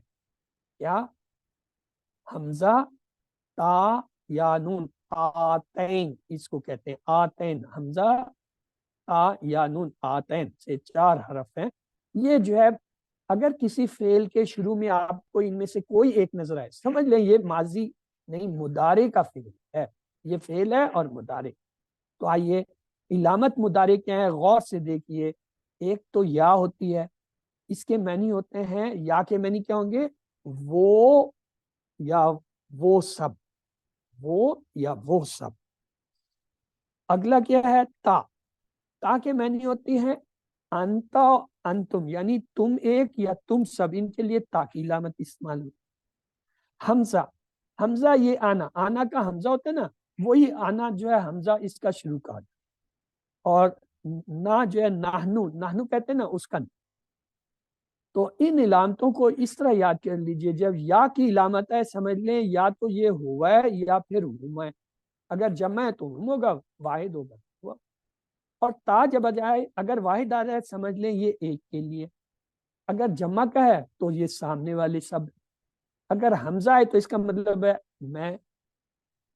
کیا حمزہ، تا یا نون، آتین اس کو کہتے ہیں، آتین حمزہ تا یا نون آتین سے 4 حرف ہیں۔ یہ جو ہے اگر کسی فعل کے شروع میں آپ کو ان میں سے کوئی ایک نظر آئے سمجھ لیں یہ ماضی نہیں مضارع کا فعل ہے، یہ فعل ہے اور مضارع۔ تو آئیے علامت مضارع کیا ہے غور سے دیکھیے، ایک تو یا ہوتی ہے، اس کے معنی ہوتے ہیں، یا کے معنی کیا ہوں گے وہ یا وہ سب، وہ یا وہ سب۔ اگلا کیا ہے تا، تا کے معنی ہوتی ہیں انتا انتم، یعنی تم ایک یا تم سب، ان کے لیے تا کی علامت استعمال ہوتی ہے۔ حمزہ، حمزہ یہ آنا، آنا کا حمزہ ہوتا ہے نا، وہی آنا جو ہے حمزہ اس کا شروع کا، اور نا جو ہے نحنو، نحنو کہتے ہیں نا اس کا۔ تو ان علامتوں کو اس طرح یاد کر لیجئے، جب یا کی علامت ہے سمجھ لیں یا تو یہ ہوا ہے یا پھر ہم ہے، اگر جمع ہے تو ہم ہوگا، واحد ہوگا ہوا، اور تا جب آ جائے اگر واحد آ جائے سمجھ لیں یہ ایک کے لیے، اگر جمع کا ہے تو یہ سامنے والے سب، اگر حمزہ آئے تو اس کا مطلب ہے میں،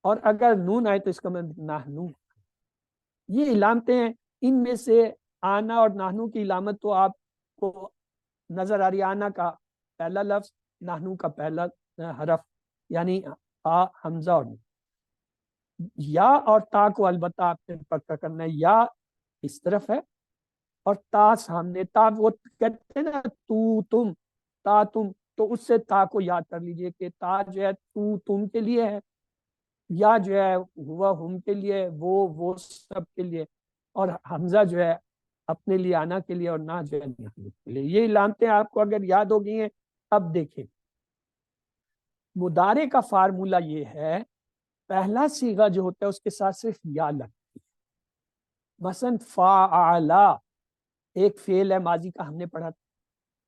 اور اگر نون آئے تو اس کا مطلب نحنو۔ یہ علامتیں ہیں، ان میں سے آنا اور نحنو کی علامت تو آپ کو نظر آ رہی ہے، آنا کا پہلا لفظ، نحنو کا پہلا حرف، یعنی تا حمزہ اور یا اور تا کو البتہ آپ نے پکا کرنا ہے، یا اس طرف ہے اور تا سامنے، تا وہ کہتے ہیں نا تو تم، تا تم، تو اس سے تا کو یاد کر لیجئے کہ تا جو ہے تو تم کے لیے ہے، یا جو ہے ہوا ہم کے لیے، وہ سب کے لیے، اور حمزہ جو ہے اپنے لیے، آنا کے لیے، اور نہ جو ہے نحن کے لیے۔ یہ علامتیں آپ کو اگر یاد ہو گئی ہیں، اب دیکھیں مضارع کا فارمولہ یہ ہے، پہلا صیغہ جو ہوتا ہے اس کے ساتھ صرف یا لگتی ہے۔ مثلا فعلا ایک فعل ہے ماضی کا، ہم نے پڑھا تھا،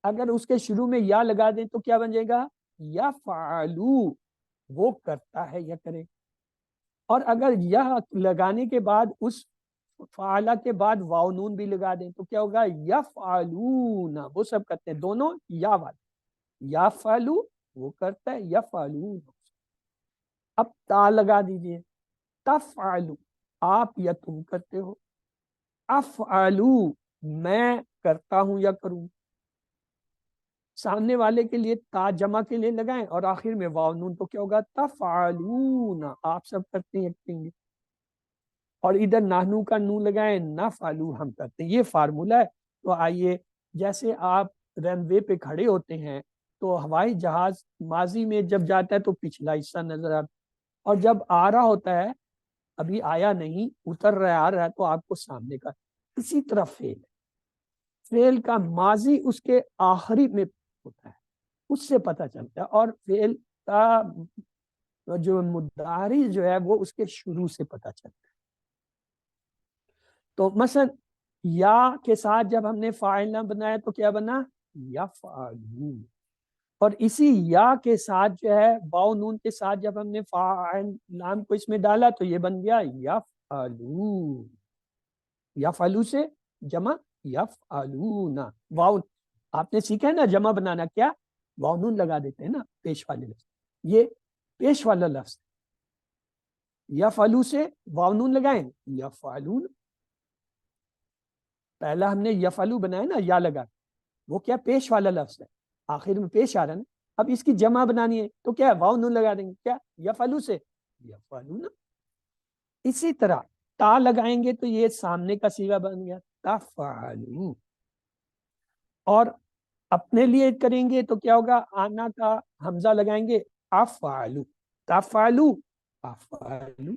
اگر اس کے شروع میں یا لگا دیں تو کیا بن جائے گا؟ یفعلو، وہ کرتا ہے یا کرے۔ اور اگر یا لگانے کے بعد اس فعلا کے بعد واو نون بھی لگا دیں تو کیا ہوگا؟ یفعلون، وہ سب کرتے ہیں، دونوں یا والے، یفعلو وہ کرتا ہے، یفعلون۔ اب تا لگا دیجئے، تفعلو آپ یا تم کرتے ہو، افعلو میں کرتا ہوں یا کروں۔ سامنے والے کے لیے تا جمع کے لیے لگائیں اور آخر میں واو نون تو کیا ہوگا؟ تفعلون، آپ سب کرتے ہیں کہیں گے، اور ادھر نحنو کا نون لگائیں، نفعلو ہم کرتے ہیں۔ یہ فارمولہ ہے۔ تو آئیے، جیسے آپ رن وے پہ کھڑے ہوتے ہیں تو ہوائی جہاز ماضی میں جب جاتا ہے تو پچھلا حصہ نظر آتا ہے، اور جب آ رہا ہوتا ہے، ابھی آیا نہیں، اتر رہا ہے، آ رہا ہے، تو آپ کو سامنے کا۔ اسی طرح فعل، فعل کا ماضی اس کے آخری میں ہوتا ہے، اس سے پتہ چلتا ہے، اور فعل کا جو مضارع جو ہے وہ اس کے شروع سے پتہ چلتا ہے۔ تو مثلا یا کے ساتھ جب ہم نے فاعل نہ بنایا تو کیا بنا؟ یفعلون۔ اور اسی یا کے ساتھ جو ہے واو نون کے ساتھ جب ہم نے فاعل نام کو اس میں ڈالا تو یہ بن گیا یفعلون۔ یفعلو سے جمع یفعلون، واو آپ نے سیکھا ہے نا جمع بنانا، کیا؟ واو نون لگا دیتے ہیں نا پیش والے لفظ، یہ پیش والا لفظ، یفعلو سے واو نون لگائیں، یفعلون۔ پہلا ہم نے یفعلو بنایا نا یا لگا، وہ کیا؟ پیش والا لفظ ہے، آخر میں پیش آ رہا ہے نا، اب اس کی جمع بنانی ہے تو کیا؟ واو نون لگا دیں گے، کیا؟ یفعلو سے یفعلون۔ اسی طرح تا لگائیں گے تو یہ سامنے کا صیغہ بن گیا تفعلون، اور اپنے لیے کریں گے تو کیا ہوگا؟ آنا کا حمزہ لگائیں گے، افعلو، تفعلو افعلو،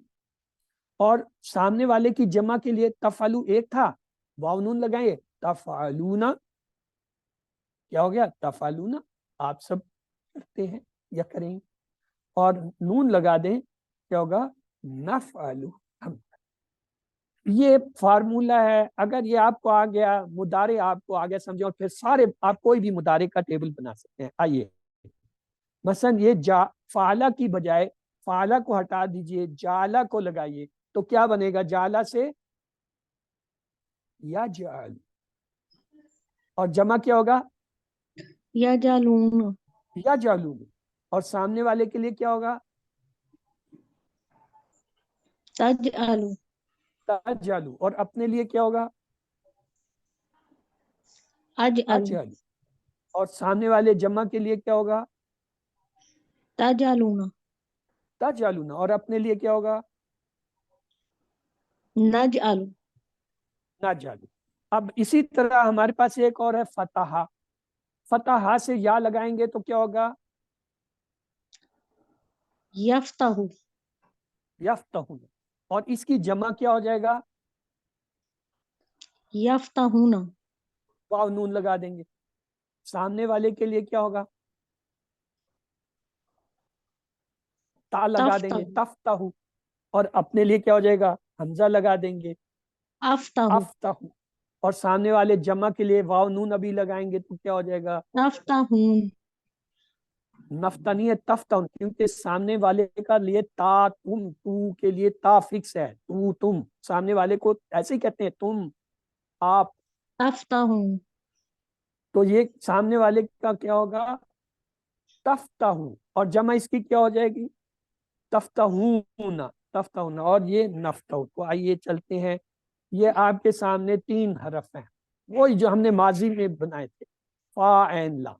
اور سامنے والے کی جمع کے لیے تفعلو ایک تھا، واو نون لگائیں، تفعلون، کیا ہو گیا؟ تفعلون، آپ سب کرتے ہیں یا کریں گے، اور نون لگا دیں، کیا ہوگا؟ نفعلو، ہم۔ یہ فارمولہ ہے، اگر یہ آپ کو آ گیا، مضارع آپ کو آ گیا سمجھو، اور پھر سارے آپ کوئی بھی مضارع کا ٹیبل بنا سکتے ہیں۔ آئیے مثلا یہ فعلا کی بجائے فعلا کو ہٹا دیجئے، جعلا کو لگائیے تو کیا بنے گا؟ جعلا سے یجعل، اور جمع کیا ہوگا؟ یجعلون، یجعلون، اور سامنے والے کے لیے کیا ہوگا؟ تجعلوا، تجعلوا، اور اپنے لیے کیا ہوگا؟ اجعلوا، اجعل، اور سامنے والے جمع کے لیے کیا ہوگا؟ تجعلون، تجعلون، اور اپنے لیے کیا ہوگا؟ نجعل، نجعل۔ اب اسی طرح ہمارے پاس ایک اور ہے فتحہ، فتحہ سے یا لگائیں گے تو کیا ہوگا؟ یفتح، یفتحون، اور اس کی جمع کیا ہو جائے گا؟ یفتحون، واو نون لگا دیں گے، سامنے والے کے لیے کیا ہوگا؟ تا لگا دیں گے، تفتح، تفتح، اور اپنے لیے کیا ہو جائے گا؟ حمزہ لگا دیں گے، افتح، افتح، اور سامنے والے جمع کے لیے واو نون ابھی لگائیں گے تو کیا ہو جائے گا؟ تفتحون، نفتنی ہے تفتن، کیونکہ سامنے والے کا لیے تا تم، تو کے لیے تا فکس ہے، تو تم، سامنے والے کو ایسے ہی کہتے ہیں تم، آپ، تفتحون، تو یہ سامنے والے کا کیا ہوگا؟ تفتح، اور جمع اس کی کیا ہو جائے گی؟ تفتحون، تفتحون، اور یہ نفتح۔ تو آئیے چلتے ہیں، یہ آپ کے سامنے 3 حرف ہیں، وہی جو ہم نے ماضی میں بنائے تھے، فا عین لام۔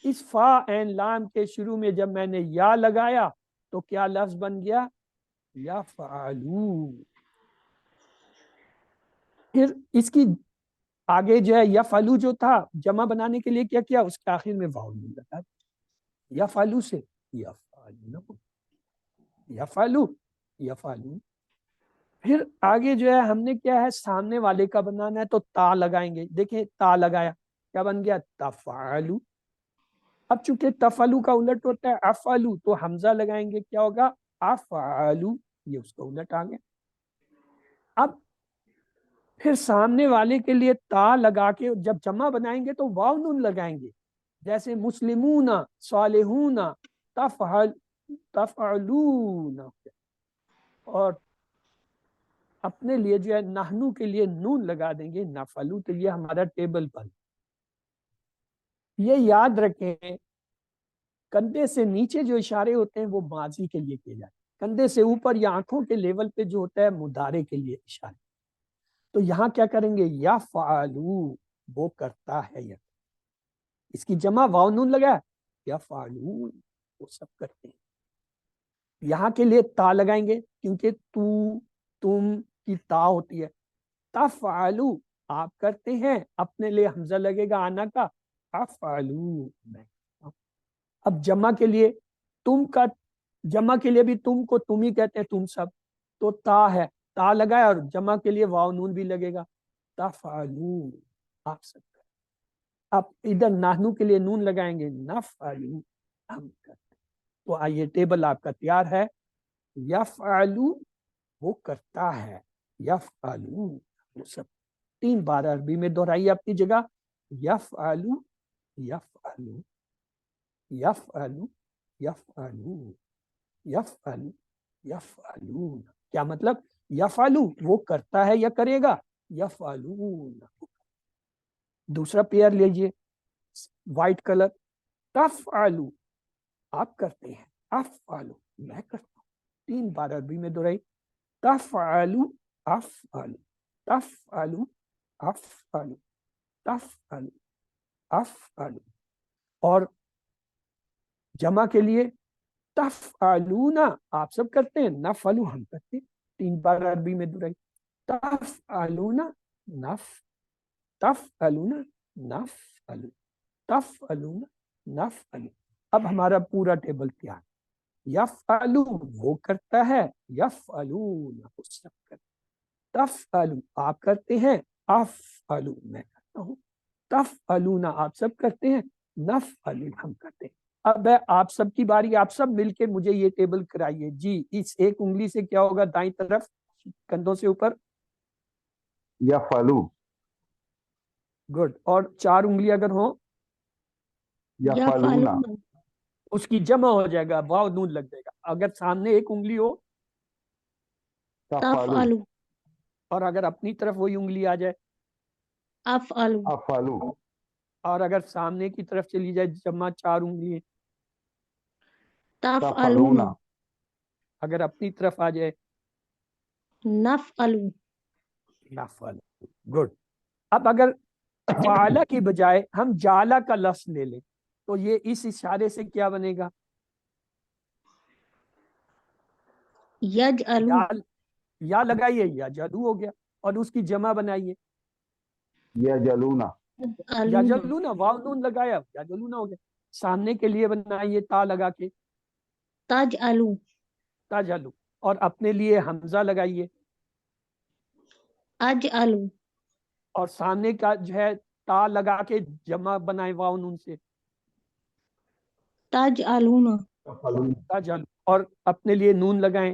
اس فا عین لام کے شروع میں جب میں نے یا لگایا تو کیا لفظ بن گیا؟ یفعلو. پھر اس کی آگے جو ہے یفعلو جو تھا جمع بنانے کے لیے کیا کیا؟ اس کے آخر میں واو نون لگا دیا. یفعلو سے یفعلو، یفعلو یفعلو. پھر آگے جو ہے ہم نے کیا ہے سامنے والے کا بنانا ہے تو تا لگائیں گے. دیکھیں تا لگایا کیا بن گیا؟ تفعلو. اب چونکہ تفعلو کا الٹ ہوتا ہے افعلو تو حمزہ لگائیں گے کیا ہوگا؟ افعلو. یہ اس کا الٹ آ گیا. اب پھر سامنے والے کے لیے تا لگا کے جب جمع بنائیں گے تو واو نون لگائیں گے. جیسے مسلمون، صالحون، تفعلون. اور اپنے لیے جو ہے نحنو کے لیے نون لگا دیں گے نفعلو. تو یہ ہمارا ٹیبل بن. یہ یاد رکھیں کندھے سے نیچے جو اشارے ہوتے ہیں وہ ماضی کے لیے کیے جاتے ہیں. کندھے سے اوپر یا آنکھوں کے لیول پہ جو ہوتا ہے مضارع کے لیے اشارے. تو یہاں کیا کریں گے؟ یفعلو وہ کرتا ہے. یہ اس کی جمع واو نون لگا یفعلون وہ سب کرتے ہیں. یہاں کے لیے تا لگائیں گے کیونکہ تو تم کی تا ہوتی ہے. تفعلو آپ کرتے ہیں. اپنے لیے حمزہ لگے گا آنا کا افعلو میں. اب جمع کے لیے تم کا جمع کے لیے بھی تم کو تم ہی کہتے ہیں تم سب. تو تا ہے تا لگایا اور جمع کے لیے واو نون بھی لگے گا تفعلو آپ سب. اب ادھر نحنو کے لیے نون لگائیں گے نفعلو ہم کرتے. تو آئیے ٹیبل آپ کا تیار ہے. یفعلو وہ کرتا ہے. یفعلو وہ سب 3 بار عربی میں دہرائیے اپنی جگہ. یفعلو یفعلو یفعلو یفعلو یفعلو یفعلون. کیا مطلب؟ یفعلو وہ کرتا ہے یا کرے گا. یفعلون. دوسرا پیئر لیجئے وائٹ کلر. تفعلو آپ کرتے ہیں. افعلو میں کرتا ہوں. 3 بار عربی میں دہرائی. تفعلو افعلو تفعلو افعلو تفعلو افعلو. اور جمع کے لیے تفعلون آپ سب کرتے ہیں. نفعلو ہم کرتے ہیں. 3 بار عربی میں دہرائی. تفعلون نف تفعلون نفعلو تفعلون نفعلو. اب ہمارا پورا ٹیبل تیار. یفعلو وہ کرتا ہے. یفعلون وہ سب کرتے. تفعلو آپ کرتے ہیں. افعلو میں کرتا ہوں. تفعلون آپ سب کرتے ہیں. نفعلو ہم کرتے ہیں. اب ہے آپ سب کی باری. آپ سب مل کے مجھے یہ ٹیبل کرائیے. جی اس ایک انگلی سے کیا ہوگا دائیں طرف کندھوں سے اوپر؟ یفعلو. گڈ. اور 4 انگلی اگر ہوں یفعلون. یفعلون. اس کی جمع ہو جائے گا واو نون لگ جائے گا. اگر سامنے ایک انگلی ہو تفعلو. تفعلو. اور اگر اپنی طرف وہی انگلی آ جائے. افعلو. افعلو. اور اگر سامنے کی طرف چلی جائے جمع 4 انگلی. تفعلون. اگر اپنی طرف آ جائے نفعلو. نفعل. گڈ. اب اگر فعلا کی بجائے ہم جالا کا لفظ لے لیں تو یہ اس اشارے سے کیا بنے گا؟ یجعلو. یا لگائیے یا جادو ہو گیا. اور اس کی جمع بنائیے یجلون. یا یجعلون. جلونا. واو نون لگایا یا جلونا ہو گیا. سامنے کے لیے بنائیے تا لگا کے تجعلو. تاجلو. اور اپنے لیے حمزہ لگائیے. اجعلو. اور سامنے کا جو ہے تا لگا کے جمع بنائے واو نون سے تجعلون. تاجلو. اور اپنے لیے نون لگائیں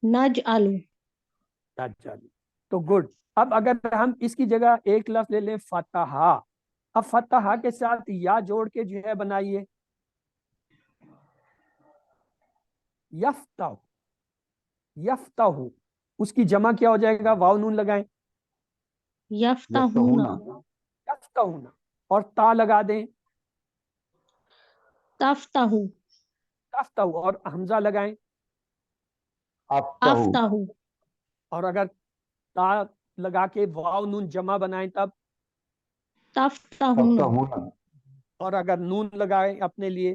نجعلو. تاجلو. تو گڈ. اب اگر ہم اس کی جگہ ایک لفظ لے لیں فتحہ. اب فتحہ کے ساتھ یا جوڑ کے جو ہے بنائیے یفتح. یفتح اس کی جمع کیا ہو جائے گا؟ واو نون لگائیں یفتحون. یفتحون. اور تا لگا دیں تفتحو. تفتح. اور حمزہ لگائیں. افتحو. افتحو. اور اگر تا لگا کے واو نون جمع بنائیں تب تفتحون. تفتحون. اور اگر نون لگائیں اپنے لیے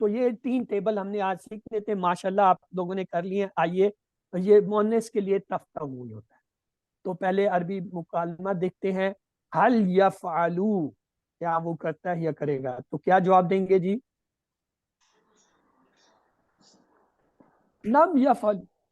تو یہ 3 ٹیبل ہم نے آج سیکھنے تھے، ماشاءاللہ آپ لوگوں نے کر لیے. آئیے یہ مونس کے لیے تفتح ہوتا ہے. تو پہلے عربی مکالمہ دیکھتے ہیں. حل یفعلو، کیا وہ کرتا ہے یا کرے گا؟ تو کیا جواب دیں گے جی؟ لم یفعل.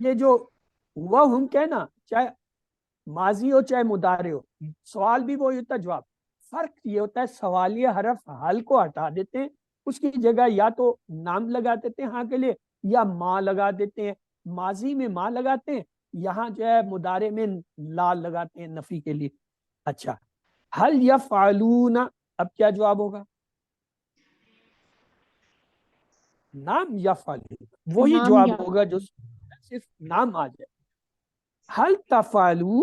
یہ جو وہ ہم کہنا، چاہے ماضی ہو چاہے مضارع ہو، سوال بھی وہی ہوتا ہے، جواب. فرق یہ ہوتا ہے سوالیہ حرف حل کو ہٹا دیتے ہیں، اس کی جگہ یا تو نام لگا دیتے ہیں ہاں کے لیے، یا ماں لگا دیتے ہیں. ماضی میں ماں لگاتے ہیں، یہاں جو ہے مضارع میں لا لگاتے ہیں نفی کے لیے. اچھا، حل یفعلون، اب کیا جواب ہوگا؟ نام یفعلون، وہی نام جواب یا ہوگا جو صرف نام آ جائے. حل تفعلو،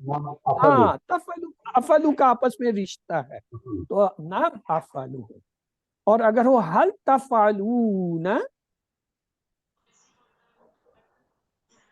نعم أفلو. ہاں تفعلو، افعلو کا آپس میں رشتہ ہے تو نام افعلو ہے. اور اگر ہو حل تفعلون،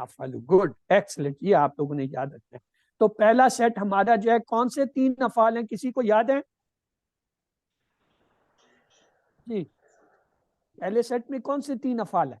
نفعلو. گڈ، ایکسلنٹ، یہ آپ لوگوں نے یاد رکھنا ہے. تو پہلا سیٹ ہمارا جو ہے کون سے 3 افعال ہیں، کسی کو یاد ہے جی؟ پہلے سیٹ میں کون سے 3 افعال ہیں؟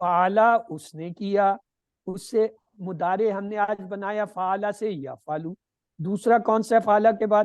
فعلا اس نے کیا، اس سے مضارع ہم نے آج بنایا فعلا سے یفعلو. دوسرا کون سا ہے فعلا کے بعد؟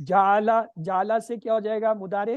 جعلا. جعلا سے کیا ہو جائے گا مضارع؟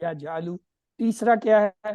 یا جعلو. تیسرا کیا ہے؟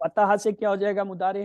فتح سے کیا ہو جائے گا مضارع؟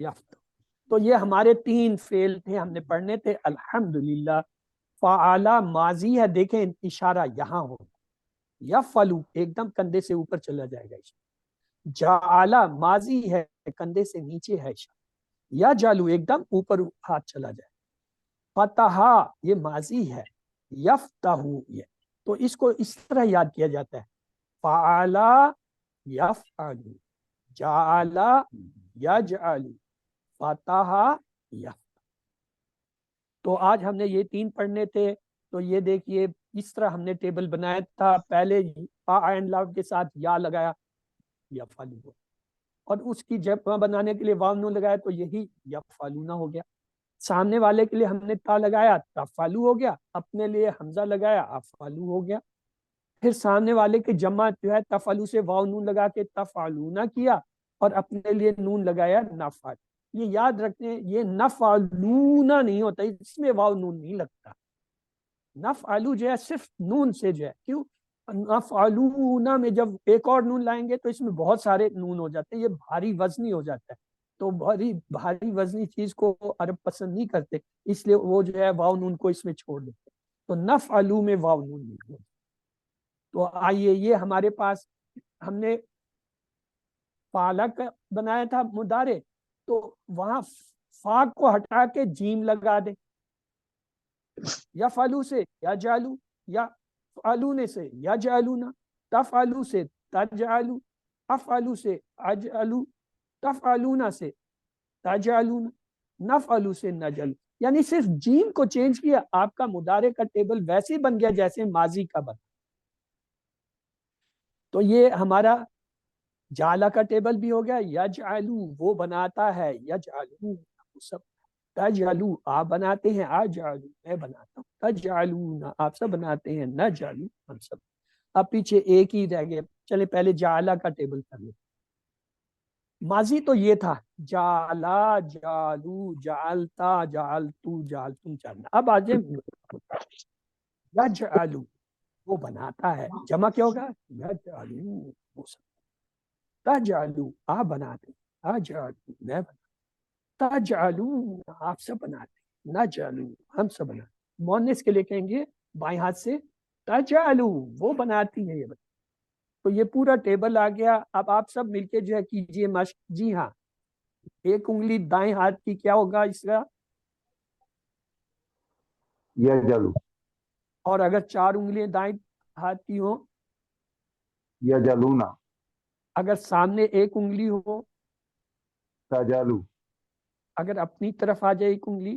یفت. تو یہ ہمارے 3 فعل تھے، ہم نے پڑھنے تھے. الحمدللہ. فعلا ماضی ہے، دیکھیں اشارہ یہاں ہو. یفعلو ایک دم کندھے سے اوپر چلا جائے گا اشارہ. جعلا ماضی ہے، کندھے سے نیچے ہے اشارہ. یا جالو ایک دم اوپر ہاتھ چلا جائے. فتح یہ ماضی ہے، یفتح یہ. تو اس کو اس طرح یاد کیا جاتا ہے، فعلا یفعل، جعل یجعل، فتح یفتح. تو آج ہم نے یہ 3 پڑھنے تھے. تو یہ دیکھیے اس طرح ہم نے ٹیبل بنایا تھا. پہلے عین لام کے ساتھ یا لگایا، یفعل، اور اس کی جمع بنانے کے لیے واو نون لگایا تو یہی یفعلون ہو گیا. سامنے والے کے لیے ہم نے تا لگایا، تفعلو ہو گیا. اپنے لیے حمزہ لگایا، افعلو ہو گیا. پھر سامنے والے کے جمع جو ہے تفعلو سے واو نون لگا کے تفعلون کیا، اور اپنے لیے نون لگایا نفعل. یہ یاد رکھتے ہیں، یہ نفعلون نہیں ہوتا، اس میں واو نون نہیں لگتا. نفعلو جو ہے صرف نون سے جو ہے، کیوں؟ نفعلون میں جب ایک اور نون لائیں گے تو اس میں بہت سارے نون ہو جاتے ہیں، یہ بھاری وزنی ہو جاتا ہے. تو بھاری وزنی چیز کو عرب پسند نہیں کرتے، اس لیے وہ جو ہے واو نون کو اس میں چھوڑ دیتے. تو نفعلو میں واو نون نہیں ہوتا. تو آئیے یہ ہمارے پاس ہم نے فعلا کا بنایا تھا مضارع، تو وہاں فا کو ہٹا کے جیم لگا دیں. یا فالو سے یا جالو، یا فالون سے یا جالونا، تفعلو سے تجعلو، افعلو سے اجعلو، تفعلون سے تجعلون، نفعلو سے نجعلو. یعنی صرف جیم کو چینج کیا، آپ کا مضارع کا ٹیبل ویسے ہی بن گیا جیسے ماضی کا بنا. تو یہ ہمارا جعلا کا ٹیبل بھی ہو گیا. یجعلو وہ بناتا ہے، یجعلو سب. تجعلو آپ بناتے ہیں، اجعلو میں بناتا ہوں، تجعلون آپ سب بناتے ہیں، نجعلو ہم سب. اب پیچھے ایک ہی رہ گیا، چلے پہلے جعلا کا ٹیبل کر لیں. ماضی تو یہ تھا جعلا، جعلو، جعلتا، جعلتو، جعلتم، جعلنا. اب آج یجعلو وہ بناتا ہے، جمع کیا ہوگا؟ یجعلو وہ سب. تجعلو آپ بناتے، اجعلو میں بناتا، تجعلون آپ سب بناتے، نجعلو ہم سب بناتے. مؤنث کے لیے کہیں گے بائیں ہاتھ سے تجعلو وہ بناتی ہے. یہ تو یہ پورا ٹیبل آ گیا. اب آپ سب مل کے جو ہے کیجئے مشق. جی ہاں، ایک انگلی دائیں ہاتھ کی کیا ہوگا اس کا؟ يجلو. اور اگر 4 انگلیاں دائیں ہاتھ کی ہوں، يجلون. اگر سامنے ایک انگلی ہو، تجلو. اگر اپنی طرف آ جائے ایک انگلی،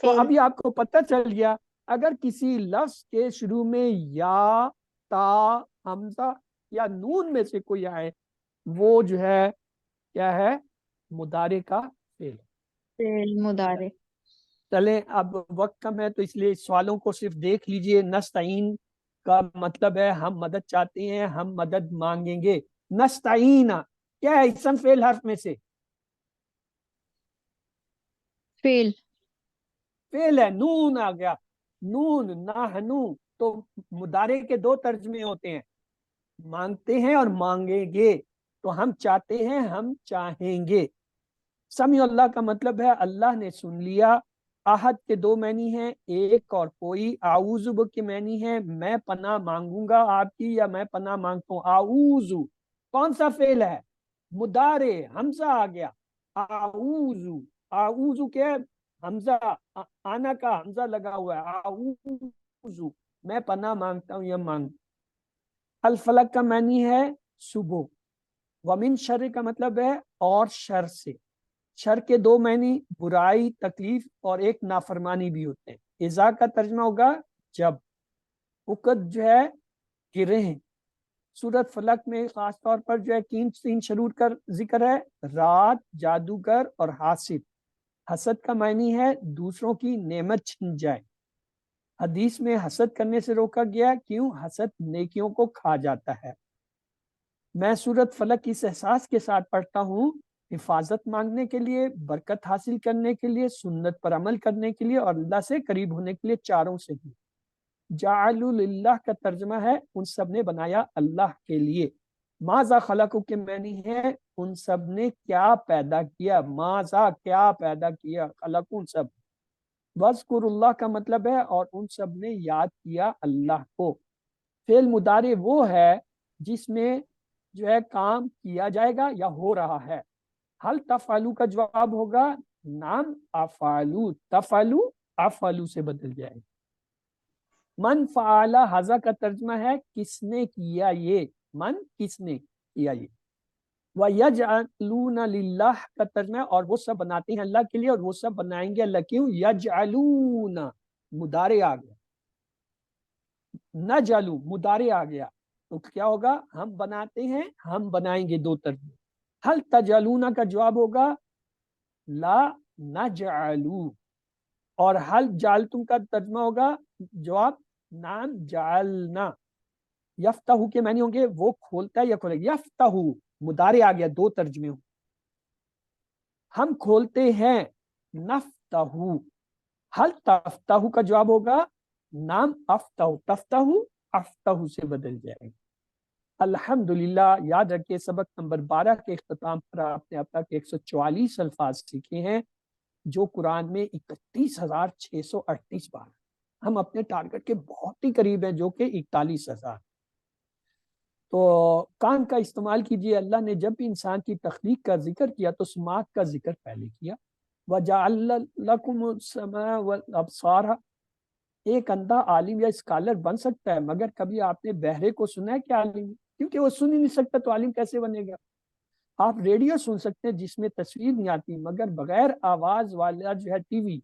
تو فعل ابھی آپ کو پتہ چل گیا اگر کسی لفظ کے شروع میں یا، تا، حمزہ یا نون میں سے کوئی آئے وہ جو ہے کیا ہے؟ مضارع کا فعل۔ فعل مضارع۔ چلیں اب وقت کم ہے تو اس لیے سوالوں کو صرف دیکھ لیجئے۔ نستعین کا مطلب ہے ہم مدد چاہتے ہیں، ہم مدد مانگیں گے۔ نستعین کیا ہے؟ اسم فعل حرف میں سے فعل فعل ہے، نون آ گیا، نون نحنو۔ تو مضارع کے دو ترجمے ہوتے ہیں، مانگتے ہیں اور مانگیں گے۔ تو ہم چاہتے ہیں، ہم چاہیں گے۔ سمیع اللہ کا مطلب ہے اللہ نے سن لیا۔ احد کے دو معنی ہیں، ایک اور کوئی۔ اعوذ کے معنی ہے میں پناہ مانگوں گا آپ کی، یا میں پناہ مانگتا ہوں۔ اعوذ کون سا فعل ہے؟ مضارع، حمزہ آ گیا۔ اعوذ، اعوذ کیا ہے؟ حمزہ، آنا کا حمزہ لگا ہوا ہے۔ اعوذ میں پناہ مانگتا ہوں یا مانگ۔ الفلق کا معنی ہے صبح۔ ومن شر کا مطلب ہے اور شر سے۔ شر کے دو معنی برائی، تکلیف اور ایک نافرمانی بھی ہوتے ہیں۔ اذا کا ترجمہ ہوگا جب۔ وقت جو ہے گرے ہیں۔ سورۃ فلق میں خاص طور پر جو ہے تین شرور کا ذکر ہے، رات، جادوگر اور حاسد۔ حسد کا معنی ہے دوسروں کی نعمت چھن جائے۔ حدیث میں حسد کرنے سے روکا گیا، کیوں؟ حسد نیکیوں کو کھا جاتا ہے۔ میں سورۃ فلق اس احساس کے ساتھ پڑھتا ہوں، حفاظت مانگنے کے لیے، برکت حاصل کرنے کے لیے، سنت پر عمل کرنے کے لیے اور اللہ سے قریب ہونے کے لیے، چاروں سے ہی۔ جعلوا للہ کا ترجمہ ہے ان سب نے بنایا اللہ کے لیے۔ ماذا خلقو کے معنی ہے ان سب نے کیا پیدا کیا۔ ماذا کیا پیدا کیا، خلقو ان سب۔ وذکر اللہ کا مطلب ہے اور ان سب نے یاد کیا اللہ کو۔ فعل مضارع وہ ہے جس میں جو ہے کام کیا جائے گا یا ہو رہا ہے۔ حل تفعلو کا جواب ہوگا نام افعلو، تفعلو افعلو سے بدل جائے گا۔ من فعل ھذا کا ترجمہ ہے کس نے کیا یہ، من کس نے کیا یہ۔ وَيَجْعَلُونَ لِلَّهِ کا ترجمہ ہے اور وہ سب بناتے ہیں اللہ کے لیے، اور وہ سب بنائیں گے اللہ کیوں؟ یجعلون مضارع آ گیا، نجعلو مضارع آ گیا، تو کیا ہوگا؟ ہم بناتے ہیں، ہم بنائیں گے، دو ترجمے۔ حل تجعلون کا جواب ہوگا لا نجعلو، اور حل جعلتم کا ترجمہ ہوگا جواب نام جعلنا۔ یفتح کے معنی ہوں گے وہ کھولتا ہے یا کھولے گا۔ یفتح مضارع آ گیا، دو ترجمے ہوں۔ ہم کھولتے ہیں، نفتح۔ حل تفتح کا جواب ہوگا نام افتح، تفتح افتح سے بدل جائے گا۔ الحمدللہ، یاد رکھیے سبق نمبر 12 کے اختتام پر آپ نے اب تک 144 الفاظ سیکھے ہیں، جو قرآن میں 31,638 بار۔ ہم اپنے ٹارگٹ کے بہت ہی قریب ہیں جو کہ 41,000۔ تو کان کا استعمال کیجئے۔ اللہ نے جب بھی انسان کی تخلیق کا ذکر کیا تو سماعت کا ذکر پہلے کیا۔ وَجَعَلَ لَكُمُ السَّمْعَ وَالْأَبْصَارَ۔ ایک اندھا عالم یا اسکالر بن سکتا ہے، مگر کبھی آپ نے بہرے کو سنا ہے کہ عالم؟ کیونکہ وہ سن ہی نہیں سکتا تو عالم کیسے بنے گا؟ آپ ریڈیو سن سکتے ہیں جس میں تصویر نہیں آتی، مگر بغیر آواز والا جو ہے ٹی وی،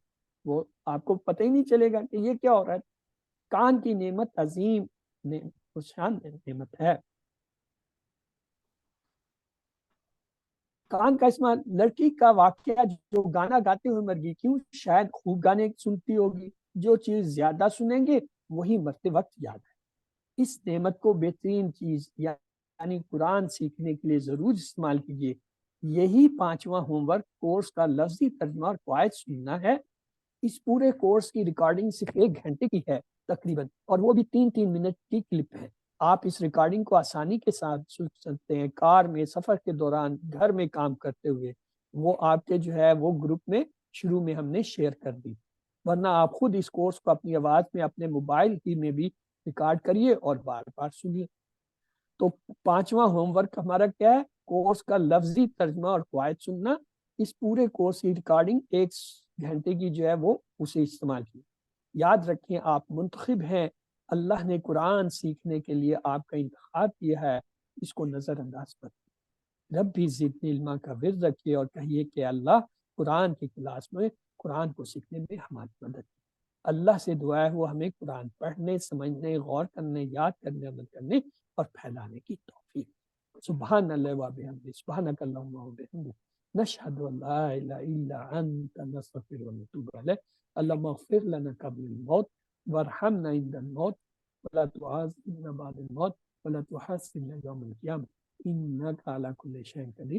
وہ آپ کو پتہ ہی نہیں چلے گا کہ یہ کیا ہو رہا ہے۔ کان کی نعمت عظیم شان نعمت ہے۔ کان کا استعمال، لڑکی کا واقعہ جو گانا گاتے ہوئے مر گئی، کیوں؟ شاید خوب گانے سنتی ہوگی، جو چیز زیادہ سنیں گے وہی مرتے وقت یاد ہے۔ اس نعمت کو بہترین چیز یعنی قرآن سیکھنے کے لیے ضرور استعمال کیجیے۔ یہی 5واں ہوم ورک کورس کا لفظی ترجمہ اور قواعد سننا ہے۔ اس پورے کورس کی ریکارڈنگ صرف 1 گھنٹے کی ہے تقریباً، اور وہ بھی 3 منٹ کی کلپ ہے۔ آپ اس ریکارڈنگ کو آسانی کے ساتھ سن سکتے ہیں، کار میں، سفر کے دوران، گھر میں کام کرتے ہوئے۔ وہ آپ کے جو ہے وہ گروپ میں شروع میں ہم نے شیئر کر دی، ورنہ آپ خود اس کورس کو اپنی آواز میں اپنے موبائل کی میں بھی ریکارڈ کریے اور بار بار سنیے۔ تو 5واں ہوم ورک ہمارا کیا ہے؟ کورس کا لفظی ترجمہ اور قواعد سننا۔ اس پورے کورس کی ریکارڈنگ 1 گھنٹے کی جو ہے وہ اسے استعمال کی۔ یاد رکھیں آپ منتخب ہیں، اللہ نے قرآن سیکھنے کے لیے آپ کا انتخاب کیا ہے، اس کو نظر انداز پر۔ رب بھی زدنی علما کا ورد رکھیے اور کہیے کہ اللہ قرآن کی کلاس میں قرآن کو سیکھنے میں ہماری مدد کی۔ اللہ سے دعا ہے وہ ہمیں قرآن پڑھنے، سمجھنے، غور کرنے، یاد کرنے، عمل کرنے اور پھیلانے کی توفیق۔ سبحان اللہ و بحمدہ، سبحانک اللہم و بحمدک، نشہد ان لا الہ الا انت، نستغفرک و نتوب الیک۔ اللہم اغفر لنا قبل الموت وارحمنا عند الموت ولا تعذبنا بعد الموت ولا تحاسبنا یوم القیامہ انک علی کل شیء قدیر۔